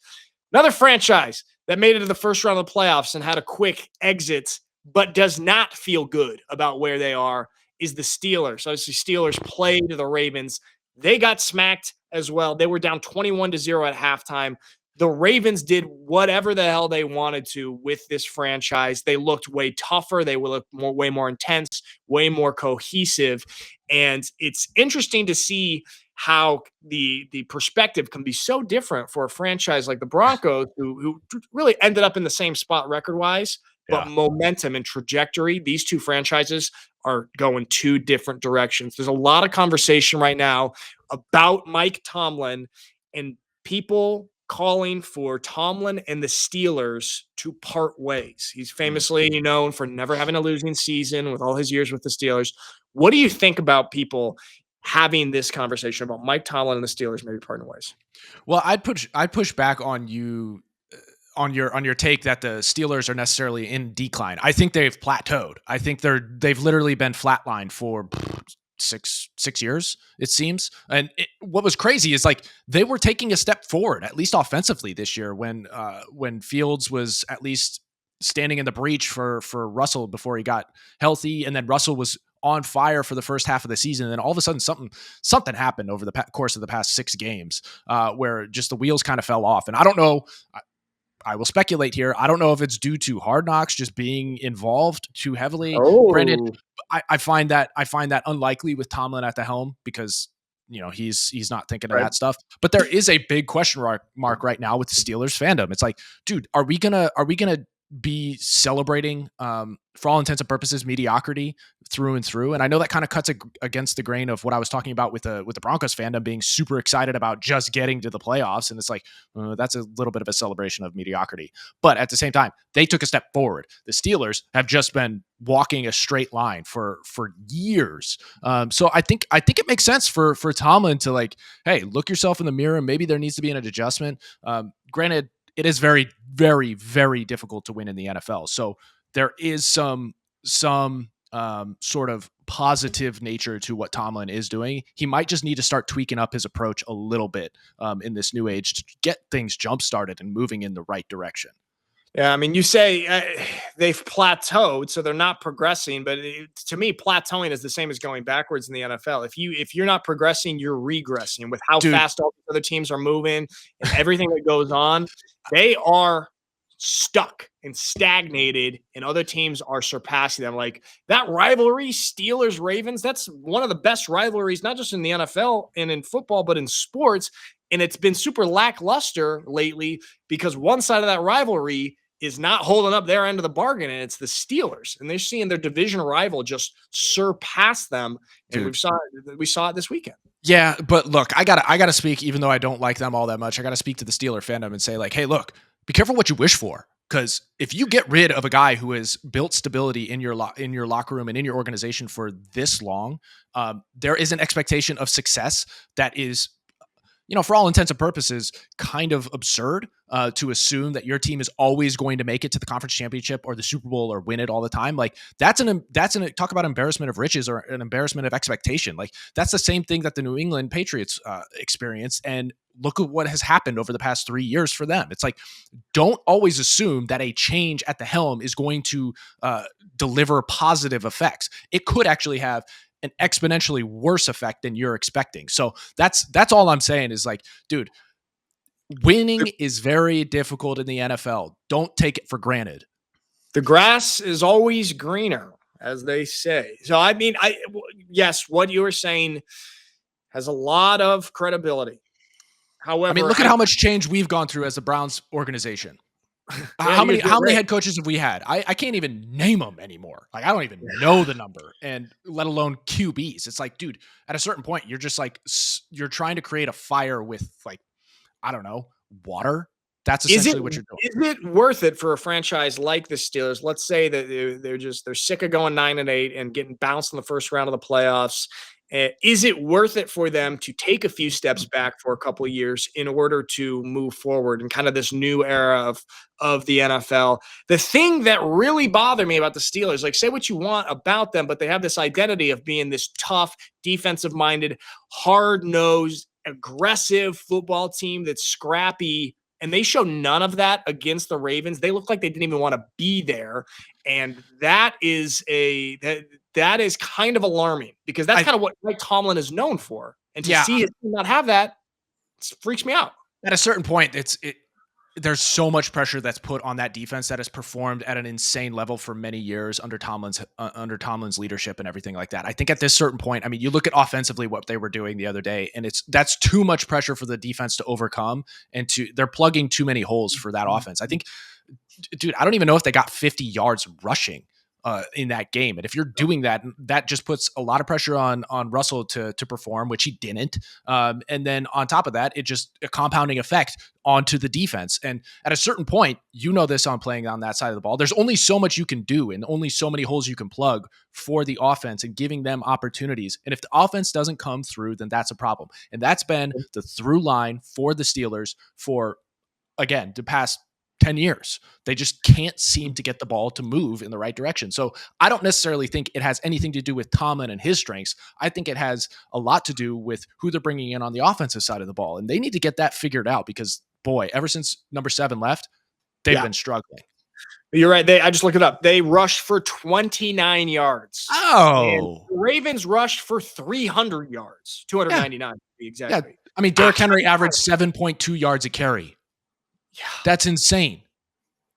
Speaker 1: Another franchise that made it to the first round of the playoffs and had a quick exit, but does not feel good about where they are, is the Steelers. Obviously, Steelers played the Ravens. They got smacked as well. They were down 21-0 at halftime. The Ravens did whatever the hell they wanted to with this franchise. They looked way tougher. They looked way more intense, way more cohesive. And it's interesting to see how the perspective can be so different for a franchise like the Broncos, who really ended up in the same spot record-wise, but momentum and trajectory, these two franchises are going two different directions. There's a lot of conversation right now about Mike Tomlin and people calling for Tomlin and the Steelers to part ways. He's famously known for never having a losing season with all his years with the Steelers. What do you think about people having this conversation about Mike Tomlin and the Steelers maybe parting ways?
Speaker 2: Well, I'd push back on you on your take that the Steelers are necessarily in decline. I think they've plateaued. I think they've literally been flatlined for six years, it seems. And what was crazy is like they were taking a step forward, at least offensively this year, when Fields was at least standing in the breach for Russell before he got healthy, and then Russell was on fire for the first half of the season, and then all of a sudden something happened over the course of the past 6 games where just the wheels kind of fell off. And I don't know. I will speculate here. I don't know if it's due to Hard Knocks just being involved too heavily. Granted, I find that unlikely with Tomlin at the helm because he's not thinking of that stuff. But there is a big question mark right now with the Steelers fandom. It's like, dude, are we gonna be celebrating for all intents and purposes mediocrity through and through? And I know that kind of cuts against the grain of what I was talking about with the Broncos fandom being super excited about just getting to the playoffs, and it's like that's a little bit of a celebration of mediocrity. But at the same time, they took a step forward. The Steelers have just been walking a straight line for years. So I think it makes sense for Tomlin to like, hey, look yourself in the mirror. Maybe there needs to be an adjustment. Granted, it is very, very, very difficult to win in the NFL. So there is some sort of positive nature to what Tomlin is doing. He might just need to start tweaking up his approach a little bit in this new age to get things jump started and moving in the right direction.
Speaker 1: Yeah, I mean, you say they've plateaued, so they're not progressing. But to me, plateauing is the same as going backwards in the NFL. If you're not progressing, you're regressing. With how fast all the other teams are moving and everything that goes on, they are stuck and stagnated, and other teams are surpassing them. Like that rivalry, Steelers-Ravens, that's one of the best rivalries, not just in the NFL and in football, but in sports. And it's been super lackluster lately because one side of that rivalry is not holding up their end of the bargain, and it's the Steelers. And they're seeing their division rival just surpass them. And we saw it this weekend.
Speaker 2: Yeah, but look, I gotta speak, even though I don't like them all that much. I gotta speak to the Steeler fandom and say, like, hey, look, be careful what you wish for. Because if you get rid of a guy who has built stability in your locker room and in your organization for this long, there is an expectation of success that is, for all intents and purposes, kind of absurd to assume that your team is always going to make it to the conference championship or the Super Bowl or win it all the time. Like that's talk about embarrassment of riches or an embarrassment of expectation. Like that's the same thing that the New England Patriots experienced. And look at what has happened over the past 3 years for them. It's like, don't always assume that a change at the helm is going to deliver positive effects. It could actually have an exponentially worse effect than you're expecting. So that's all I'm saying is like, dude, winning is very difficult in the NFL. Don't take it for granted.
Speaker 1: The grass is always greener, as they say. So, I mean, yes, what you were saying has a lot of credibility. However,
Speaker 2: I mean, look at how much change we've gone through as the Browns organization. How many head coaches have we had? I can't even name them anymore. Like, I don't even know the number, and let alone QBs. It's like, dude, at a certain point, you're just like, you're trying to create a fire with, like, I don't know, water. That's essentially what you're doing.
Speaker 1: Is it worth it for a franchise like the Steelers? Let's say that they're sick of going 9-8 and getting bounced in the first round of the playoffs. Is it worth it for them to take a few steps back for a couple of years in order to move forward in kind of this new era of the NFL? The thing that really bothered me about the Steelers, like, say what you want about them, but they have this identity of being this tough, defensive-minded, hard-nosed, aggressive football team that's scrappy, and they show none of that against the Ravens. They look like they didn't even want to be there, and that is kind of alarming because that's kind of what Mike Tomlin is known for. And to see his team not have that freaks me out.
Speaker 2: At a certain point, there's so much pressure that's put on that defense that has performed at an insane level for many years under Tomlin's leadership and everything like that. I think at this certain point, I mean, you look at offensively what they were doing the other day, and that's too much pressure for the defense to overcome, and they're plugging too many holes for that offense. I think, dude, I don't even know if they got 50 yards rushing in that game. And if you're doing that, that just puts a lot of pressure on Russell to perform, which he didn't. And then on top of that, it just a compounding effect onto the defense. And at a certain point, this on playing on that side of the ball, there's only so much you can do and only so many holes you can plug for the offense and giving them opportunities. And if the offense doesn't come through, then that's a problem. And that's been the through line for the Steelers for, again, the past 10 years. They just can't seem to get the ball to move in the right direction. So I don't necessarily think it has anything to do with Tomlin and his strengths. I think it has a lot to do with who they're bringing in on the offensive side of the ball. And they need to get that figured out because, boy, ever since number 7 left, they've been struggling.
Speaker 1: You're right. I just looked it up. They rushed for 29 yards.
Speaker 2: Oh.
Speaker 1: The Ravens rushed for 300 yards, 299 to be exactly.
Speaker 2: Yeah. I mean, Derrick Henry averaged 7.2 yards a carry. Yeah, that's insane.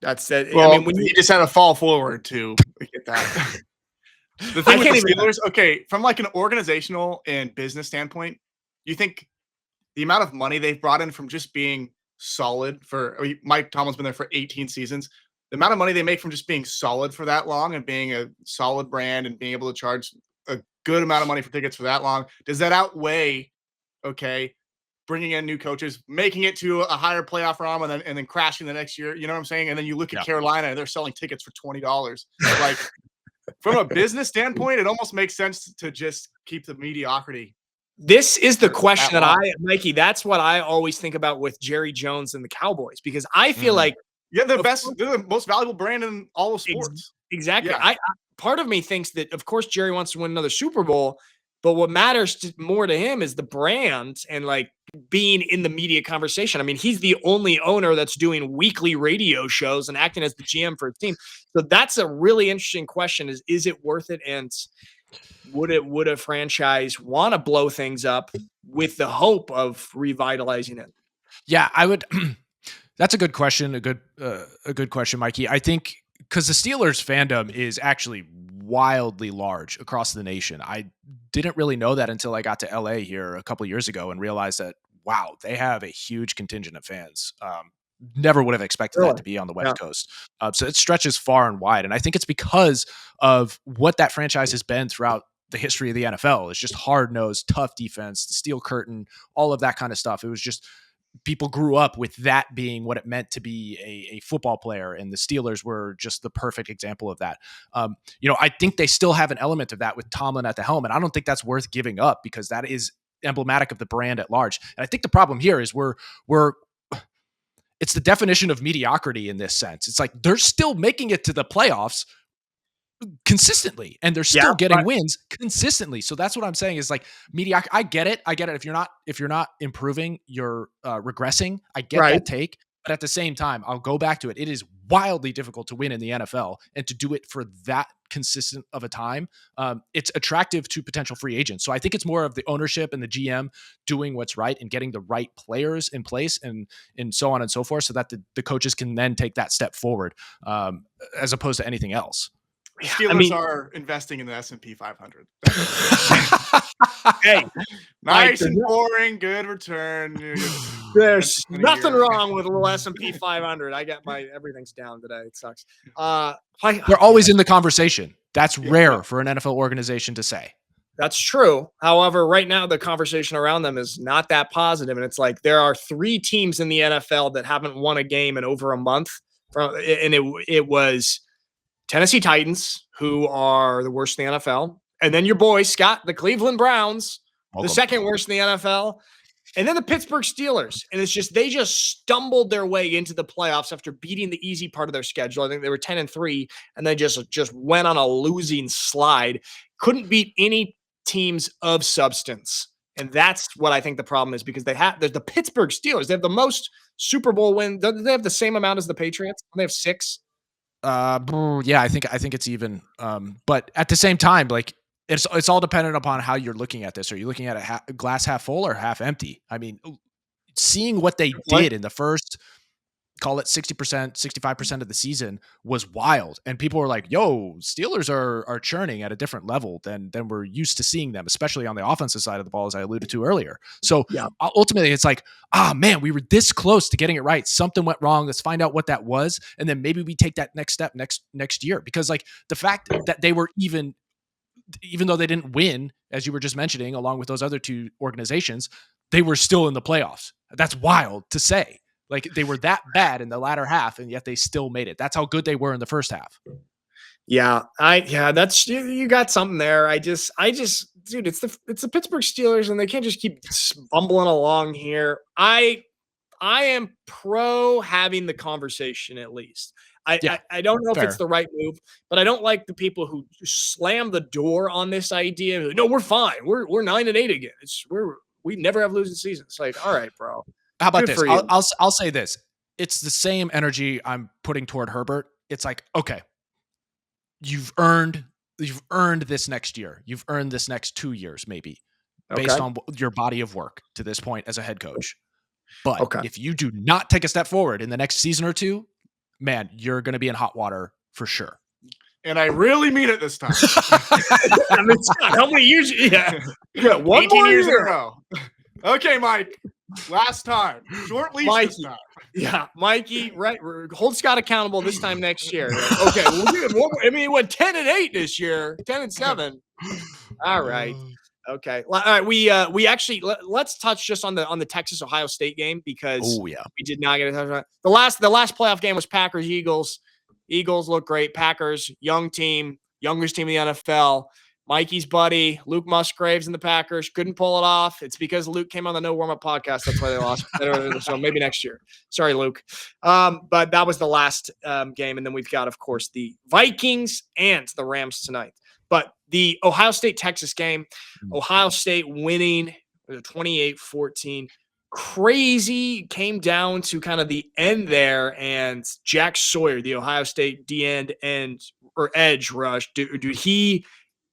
Speaker 1: That's that.
Speaker 3: Well,
Speaker 1: I mean,
Speaker 3: you just had to fall forward to get that. The thing with the Steelers, okay, from like an organizational and business standpoint, you think the amount of money they've brought in from just being solid Mike Tomlin's been there for 18 seasons. The amount of money they make from just being solid for that long and being a solid brand and being able to charge a good amount of money for tickets for that long, does that outweigh, bringing in new coaches, making it to a higher playoff run, and then crashing the next year? You know what I'm saying? And then you look at Carolina and they're selling tickets for $20. Like, from a business standpoint, it almost makes sense to just keep the mediocrity.
Speaker 1: This is the question that Mikey, that's what I always think about with Jerry Jones and the Cowboys, because I feel like
Speaker 3: they're the most valuable brand in all of sports.
Speaker 1: Exactly. Yeah. Part of me thinks that, of course, Jerry wants to win another Super Bowl, but what matters more to him is the brand and like being in the media conversation. I mean, he's the only owner that's doing weekly radio shows and acting as the GM for his team. So that's a really interesting question: is it worth it? And would a franchise want to blow things up with the hope of revitalizing it?
Speaker 2: Yeah, I would. That's a good question. A good question, Mikey. I think because the Steelers fandom is actually wildly large across the nation. I didn't really know that until I got to LA here a couple of years ago and realized that, wow, they have a huge contingent of fans. Never would have expected that to be on the West Coast. So it stretches far and wide. And I think it's because of what that franchise has been throughout the history of the NFL. It's just hard-nosed, tough defense, the steel curtain, all of that kind of stuff. It was just people grew up with that being what it meant to be a football player, and the Steelers were just the perfect example of that. I think they still have an element of that with Tomlin at the helm, and I don't think that's worth giving up because that is emblematic of the brand at large. And I think the problem here is it's the definition of mediocrity in this sense. It's like they're still making it to the playoffs consistently, and they're still getting wins consistently. So that's what I'm saying is like mediocre. I get it. If you're not improving, you're regressing. I get that take. But at the same time, I'll go back to it. It is wildly difficult to win in the NFL, and to do it for that consistent of a time, it's attractive to potential free agents. So I think it's more of the ownership and the GM doing what's right and getting the right players in place and so on and so forth, so that the coaches can then take that step forward, as opposed to anything else.
Speaker 3: Steelers are investing in the S&P 500.
Speaker 1: Hey,
Speaker 3: nice and boring, good return.
Speaker 1: There's nothing wrong with a little S&P 500. I got everything's down today. It sucks.
Speaker 2: They're always in the conversation. That's rare for an NFL organization to say.
Speaker 1: That's true. However, right now the conversation around them is not that positive, and it's like there are 3 teams in the NFL that haven't won a game in over a month. And it was Tennessee Titans, who are the worst in the NFL. And then your boy, Scott, the Cleveland Browns, the second worst in the NFL. And then the Pittsburgh Steelers. And it's just, they just stumbled their way into the playoffs after beating the easy part of their schedule. I think they were 10-3, and they just went on a losing slide. Couldn't beat any teams of substance. And that's what I think the problem is, because there's the Pittsburgh Steelers. They have the most Super Bowl wins. Do they have the same amount as the Patriots? They have 6.
Speaker 2: Yeah, I think it's even. But at the same time, like it's all dependent upon how you're looking at this. Are you looking at a glass half full or half empty? I mean, seeing what they did in the first, call it 60%, 65% of the season was wild. And people were like, yo, Steelers are churning at a different level than we're used to seeing them, especially on the offensive side of the ball, as I alluded to earlier. So ultimately it's like, man, we were this close to getting it right. Something went wrong. Let's find out what that was. And then maybe we take that next step next year, because like the fact that they were even though they didn't win, as you were just mentioning, along with those other 2 organizations, they were still in the playoffs. That's wild to say. Like they were that bad in the latter half, and yet they still made it. That's how good they were in the first half.
Speaker 1: Yeah, that's, you got something there. I just, dude, it's the Pittsburgh Steelers, and they can't just keep bumbling along here. I am pro having the conversation at least. I don't know if it's the right move, but I don't like the people who slam the door on this idea. Like, no, we're fine. We're 9-8 again. We never have losing seasons. It's like, all right, bro.
Speaker 2: How about this? I'll say this. It's the same energy I'm putting toward Herbert. It's like, okay, you've earned this next year. You've earned this next 2 years, maybe, based on your body of work to this point as a head coach. But if you do not take a step forward in the next season or 2, man, you're going to be in hot water for sure.
Speaker 3: And I really mean it this time.
Speaker 1: I mean, Scott, how many years? Yeah,
Speaker 3: 1 more years in a row. Okay, Mike. Last time. Short leash this time.
Speaker 1: Yeah, Mikey, right? Hold Scott accountable this time next year. Okay, we went 10-8 this year, 10-7. All right. Okay. All right. We actually let's touch just on the Texas Ohio State game, because we did not get a touch on it. The last playoff game was Packers Eagles. Eagles look great. Packers, young team, youngest team in the NFL. Mikey's buddy, Luke Musgraves, and the Packers couldn't pull it off. It's because Luke came on the No Warmup podcast. That's why they lost. So maybe next year. Sorry, Luke. But that was the last game. And then we've got, of course, the Vikings and the Rams tonight. But the Ohio State-Texas game, Ohio State winning 28-14. Crazy, came down to kind of the end there, and Jack Sawyer, the Ohio State edge rush, dude, he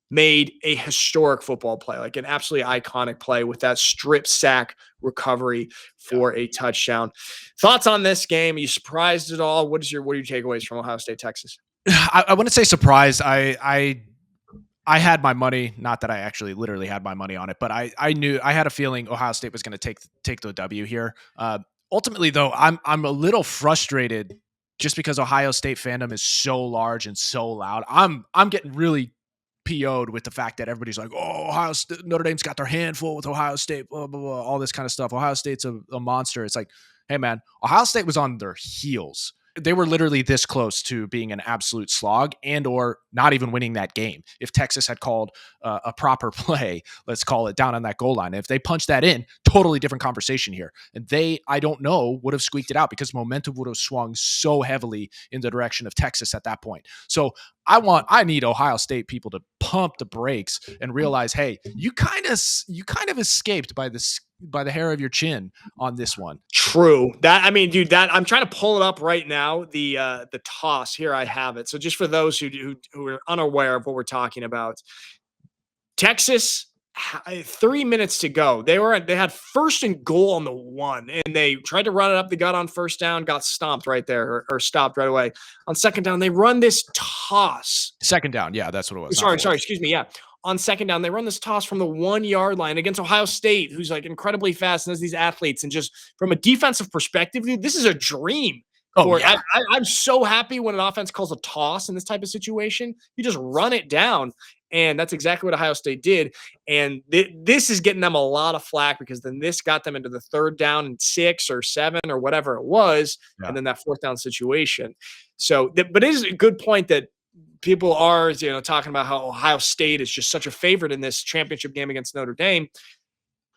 Speaker 1: made a historic football play, like an absolutely iconic play with that strip sack recovery for a touchdown. Thoughts on this game? Are you surprised at all? What are your takeaways from Ohio State, Texas?
Speaker 2: I wouldn't say surprised. I had my money, not that I actually literally had my money on it, but I knew, I had a feeling Ohio State was going to take the W here. Ultimately, though, I'm a little frustrated just because Ohio State fandom is so large and so loud. I'm getting really PO'd with the fact that everybody's like, oh, Notre Dame's got their hand full with Ohio State, blah, blah, blah, all this kind of stuff. Ohio State's a monster. It's like, hey, man, Ohio State was on their heels they were literally this close to being an absolute slog and or not even winning that game. If Texas had called a proper play, let's call it, down on that goal line, if they punched that in, totally different conversation here. And they, I don't know, would have squeaked it out because momentum would have swung so heavily in the direction of Texas at that point. So I need Ohio State people to pump the brakes and realize, hey, you kind of escaped by the hair of your chin on this one.
Speaker 1: True. That, I mean, dude, that I'm trying to pull it up right now. The toss here, I have it. So just for those who are unaware of what we're talking about, Texas, 3 minutes to go. They had first and goal on the 1, and they tried to run it up the gut on first down, got stomped right there or stopped right away. On second down, they run this toss.
Speaker 2: Second down, yeah, that's what it was.
Speaker 1: Sorry, excuse me, yeah. On second down, they run this toss from the 1 yard line against Ohio State, who's like incredibly fast and has these athletes. And just from a defensive perspective, dude, this is a dream.
Speaker 2: Yeah.
Speaker 1: I'm so happy when an offense calls a toss in this type of situation. You just run it down. And that's exactly what Ohio State did. And this is getting them a lot of flack because then this got them into the 3rd down and 6 or 7 or whatever it was. Yeah. And then that 4th down situation. So, but it is a good point that people are, talking about how Ohio State is just such a favorite in this championship game against Notre Dame.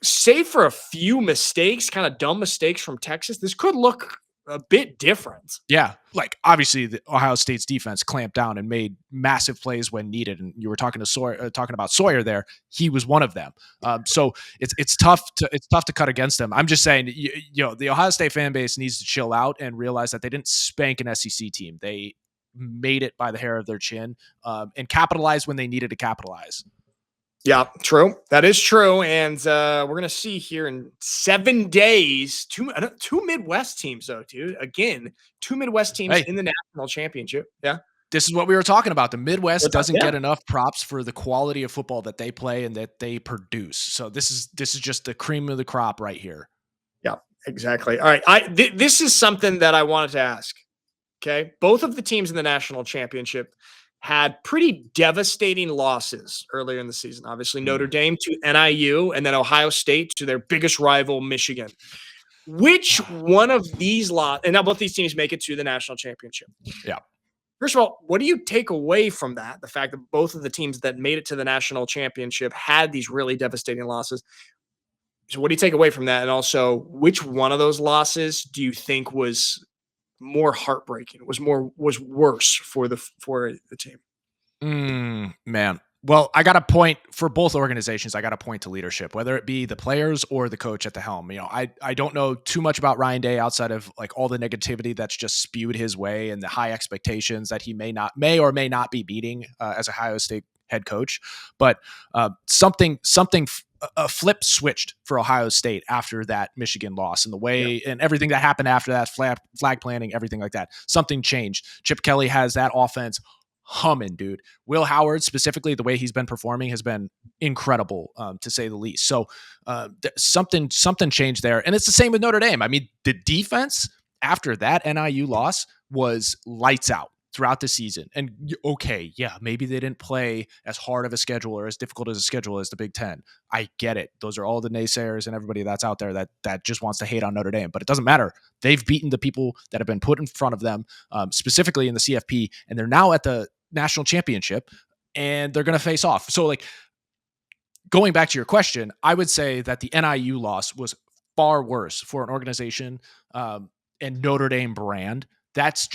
Speaker 1: Save for a few mistakes, kind of dumb mistakes from Texas, this could look a bit different.
Speaker 2: Yeah. Like obviously the Ohio State's defense clamped down and made massive plays when needed. And you were talking about Sawyer there. He was one of them. So it's tough to cut against them. I'm just saying, the Ohio State fan base needs to chill out and realize that they didn't spank an SEC team. They made it by the hair of their chin, and capitalized when they needed to capitalize.
Speaker 1: Yeah, true. That is true. And we're going to see here in 7 days, two Midwest teams, though, dude. Again, 2 Midwest teams in the national championship. Yeah.
Speaker 2: This is what we were talking about. The Midwest doesn't get enough props for the quality of football that they play and that they produce. So this is just the cream of the crop right here.
Speaker 1: Yeah, exactly. All right. This is something that I wanted to ask. Okay. Both of the teams in the national championship had pretty devastating losses earlier in the season. Obviously, Notre Dame to NIU and then Ohio State to their biggest rival, Michigan. Which one of these and now both these teams make it to the national championship.
Speaker 2: Yeah.
Speaker 1: First of all, what do you take away from that? The fact that both of the teams that made it to the national championship had these really devastating losses. So what do you take away from that? And also, which one of those losses do you think was more heartbreaking, was worse for the team?
Speaker 2: Man. Well, I got a point for both organizations. I got a point to leadership, whether it be the players or the coach at the helm. I don't know too much about Ryan Day outside of like all the negativity that's just spewed his way and the high expectations that he may or may not be meeting as a Ohio State head coach. But something flip switched for Ohio State after that Michigan loss and the way and everything that happened after that, flag planning, everything like that. Something changed. Chip Kelly has that offense humming, dude. Will Howard, specifically, the way he's been performing has been incredible, to say the least. So something changed there. And it's the same with Notre Dame. I mean, the defense after that NIU loss was lights out throughout the season. And okay, yeah, maybe they didn't play as hard of a schedule or as difficult as a schedule as the Big Ten. I get it. Those are all the naysayers and everybody that's out there that just wants to hate on Notre Dame, but it doesn't matter. They've beaten the people that have been put in front of them, specifically in the CFP, and they're now at the national championship and they're going to face off. So like going back to your question, I would say that the NIU loss was far worse for an organization and Notre Dame brand. That's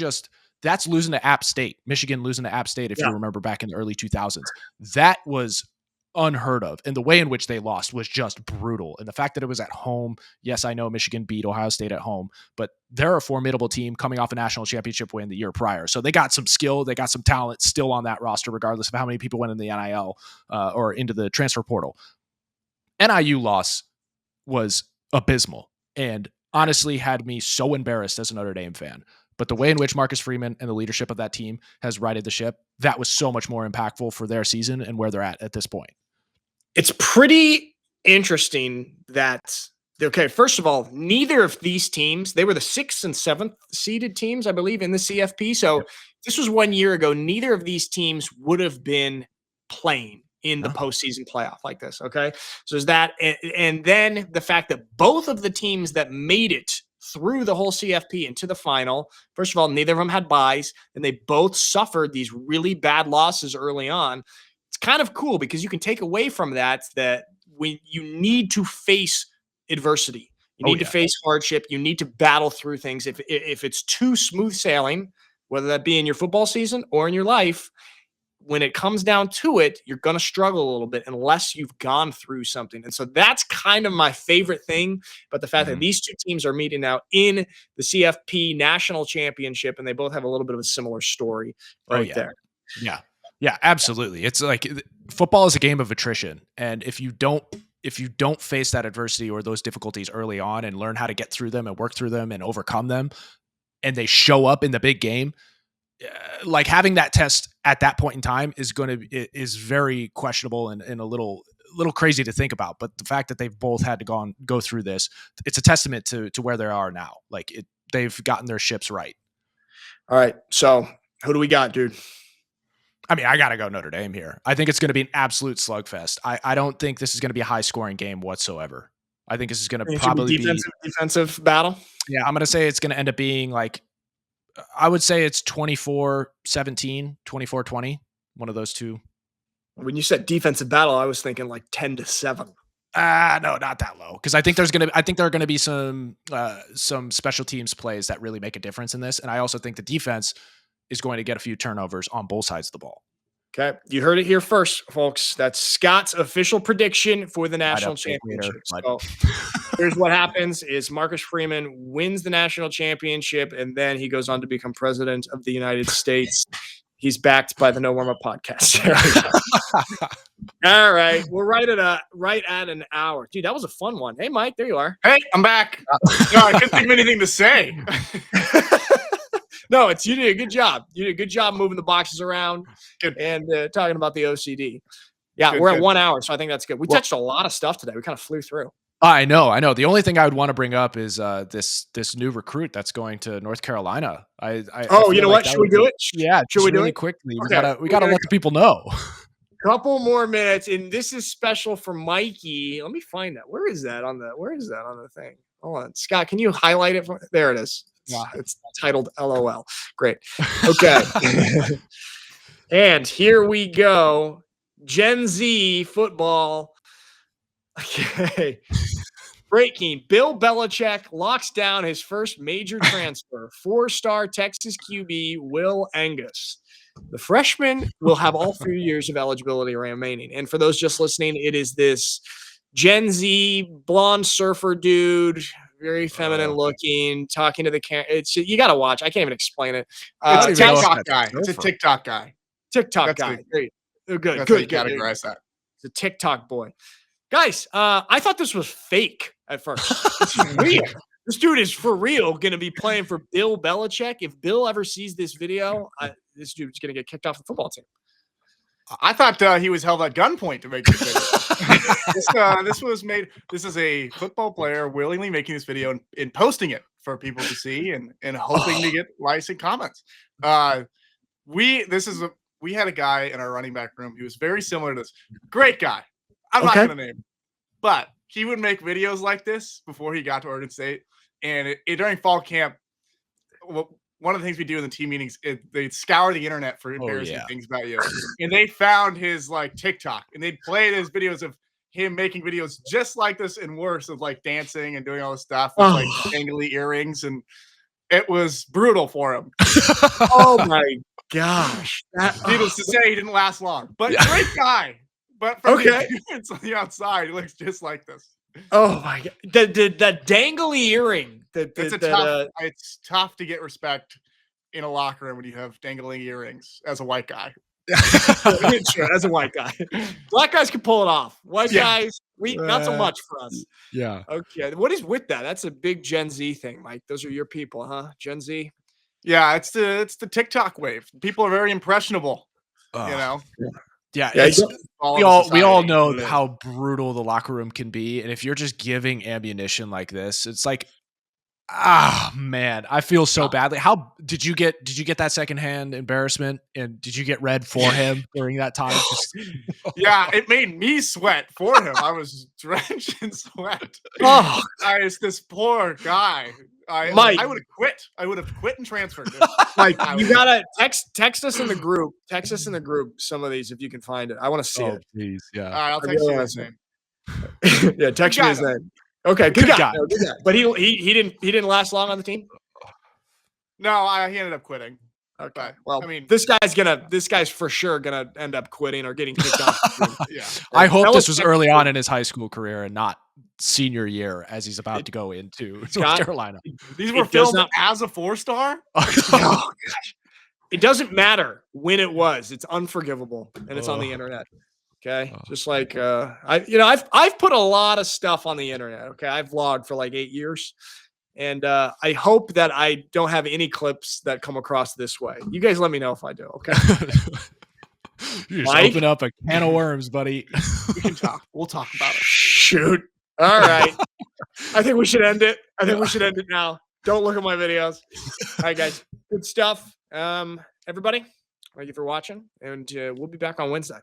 Speaker 2: losing to App State, Michigan losing to App State. If you remember back in the early 2000s, that was unheard of. And the way in which they lost was just brutal. And the fact that it was at home. Yes, I know Michigan beat Ohio State at home, but they're a formidable team coming off a national championship win the year prior. So they got some skill. They got some talent still on that roster, regardless of how many people went in the NIL or into the transfer portal. NIU loss was abysmal and honestly had me so embarrassed as a Notre Dame fan. But the way in which Marcus Freeman and the leadership of that team has righted the ship, that was so much more impactful for their season and where they're at this point.
Speaker 1: It's pretty interesting that, okay, first of all, neither of these teams, they were the 6th and 7th seeded teams, I believe, in the CFP. So this was 1 year ago. Neither of these teams would have been playing in the postseason playoff like this. Okay. So is that, and then the fact that both of the teams that made it through the whole CFP into the final. First of all, neither of them had buys, and they both suffered these really bad losses early on. It's kind of cool because you can take away from that when you need to face adversity, you need to face hardship, you need to battle through things. If it's too smooth sailing, whether that be in your football season or in your life, when it comes down to it, you're going to struggle a little bit unless you've gone through something. And so that's kind of my favorite thing. But the fact that these two teams are meeting now in the CFP national championship, and they both have a little bit of a similar story there.
Speaker 2: Yeah. Yeah, absolutely. It's like football is a game of attrition. And if you don't face that adversity or those difficulties early on and learn how to get through them and work through them and overcome them, and they show up in the big game, like having that test at that point in time is very questionable and a little crazy to think about. But the fact that they've both had to go through this, it's a testament to where they are now. Like they've gotten their ships right.
Speaker 1: All right. So who do we got, dude?
Speaker 2: I mean, I got to go Notre Dame here. I think it's going to be an absolute slugfest. I don't think this is going to be a high scoring game whatsoever. I think this is going to probably be
Speaker 1: defensive battle.
Speaker 2: Yeah. I'm going to say it's going to end up being like, I would say it's 24-17, 24-20, one of those two.
Speaker 1: When you said defensive battle, I was thinking like 10-7.
Speaker 2: No, not that low. Because I think there are going to be some special teams plays that really make a difference in this, and I also think the defense is going to get a few turnovers on both sides of the ball.
Speaker 1: Okay, you heard it here first, folks. That's Scott's official prediction for the national championship. So here's what happens: is Marcus Freeman wins the national championship, and then he goes on to become president of the United States. He's backed by the No Warmup podcast. All right, we're right at an hour, dude. That was a fun one. Hey, Mike, there you are.
Speaker 3: Hey, I'm back. No, I couldn't think of anything to say.
Speaker 1: No, you did a good job. You did a good job moving the boxes around and talking about the OCD. Yeah, we're at 1 hour, so I think that's good. We touched a lot of stuff today. We kind of flew through.
Speaker 2: I know. The only thing I would want to bring up is this new recruit that's going to North Carolina.
Speaker 1: You know what? Should we do it?
Speaker 2: Yeah, should we do it quickly? Okay. We gotta let the people know.
Speaker 1: Couple more minutes, and this is special for Mikey. Let me find that. Where is that on the thing? Hold on, Scott. Can you highlight it? There it is. Yeah, it's titled LOL. Great. Okay. And here we go. Gen Z football. Okay. Breaking. Bill Belichick locks down his first major transfer. 4-star Texas QB Will Angus. The freshman will have all 3 years of eligibility remaining. And for those just listening, it is this Gen Z blonde surfer dude, very feminine looking, talking to the camera. You got to watch. I can't even explain it.
Speaker 3: It's a TikTok guy. It's a TikTok guy.
Speaker 1: TikTok guy. Great. Good.
Speaker 3: Categorize that.
Speaker 1: It's a TikTok boy. Guys, I thought this was fake at first. This is real. This dude is for real going to be playing for Bill Belichick. If Bill ever sees this video, this dude's going to get kicked off the football team.
Speaker 3: I thought he was held at gunpoint to make this video. This is a football player willingly making this video and posting it for people to see and hoping to get likes and comments. We had a guy in our running back room who was very similar to this. Great guy. I'm not going to name him, but he would make videos like this before he got to Oregon State. And during fall camp, one of the things we do in the team meetings is they scour the internet for embarrassing things about you. And they found his like TikTok, and they'd play those videos of him making videos just like this and worse, of like dancing and doing all this stuff with like dangly earrings. And it was brutal for him.
Speaker 1: Oh my gosh.
Speaker 3: Needless to say, he didn't last long, but great guy. But from the outside, he looks just like this.
Speaker 1: Oh my god! The dangly earring.
Speaker 3: It's tough to get respect in a locker room when you have dangling earrings as a white guy.
Speaker 1: Sure, as a white guy, black guys can pull it off. White guys, not so much for us.
Speaker 2: Yeah.
Speaker 1: Okay. What is with that? That's a big Gen Z thing, Mike. Those are your people, huh? Gen Z.
Speaker 3: Yeah, it's the TikTok wave. People are very impressionable. You know.
Speaker 2: Yeah, we all know how brutal the locker room can be, and if you're just giving ammunition like this, it's like, man, I feel so badly. How did you get that secondhand embarrassment, and did you get red for him during that time?
Speaker 3: Yeah, it made me sweat for him. I was drenched in sweat.
Speaker 1: Oh,
Speaker 3: It's this poor guy.
Speaker 1: Mike.
Speaker 3: I would have quit. I would have quit and transferred.
Speaker 1: Mike, you gotta text us in the group. Text us in the group some of these if you can find it. I want to see it.
Speaker 2: Please,
Speaker 3: All
Speaker 2: yeah.
Speaker 3: right, I'll text you his name.
Speaker 1: Yeah, text me his name. Okay, good guy. No, good guy. But he didn't last long on the team.
Speaker 3: No, he ended up quitting.
Speaker 1: Okay. Well, I mean, this guy's for sure gonna end up quitting or getting kicked off.
Speaker 3: Yeah.
Speaker 2: I hope this was early on in his high school career and not senior year as he's about to go into North Carolina.
Speaker 3: These were filmed as a 4-star.
Speaker 1: Oh, gosh. It doesn't matter when it was. It's unforgivable, and it's on the internet. Okay, just like I've put a lot of stuff on the internet. Okay, I've vlogged for like 8 years. And I hope that I don't have any clips that come across this way. You guys let me know if I do, okay?
Speaker 2: You just open up a can of worms, buddy.
Speaker 3: We can talk. We'll talk about it.
Speaker 1: Shoot. All right. I think we should end it. I think we should end it now. Don't look at my videos. All right, guys. Good stuff. Everybody, thank you for watching. And we'll be back on Wednesday.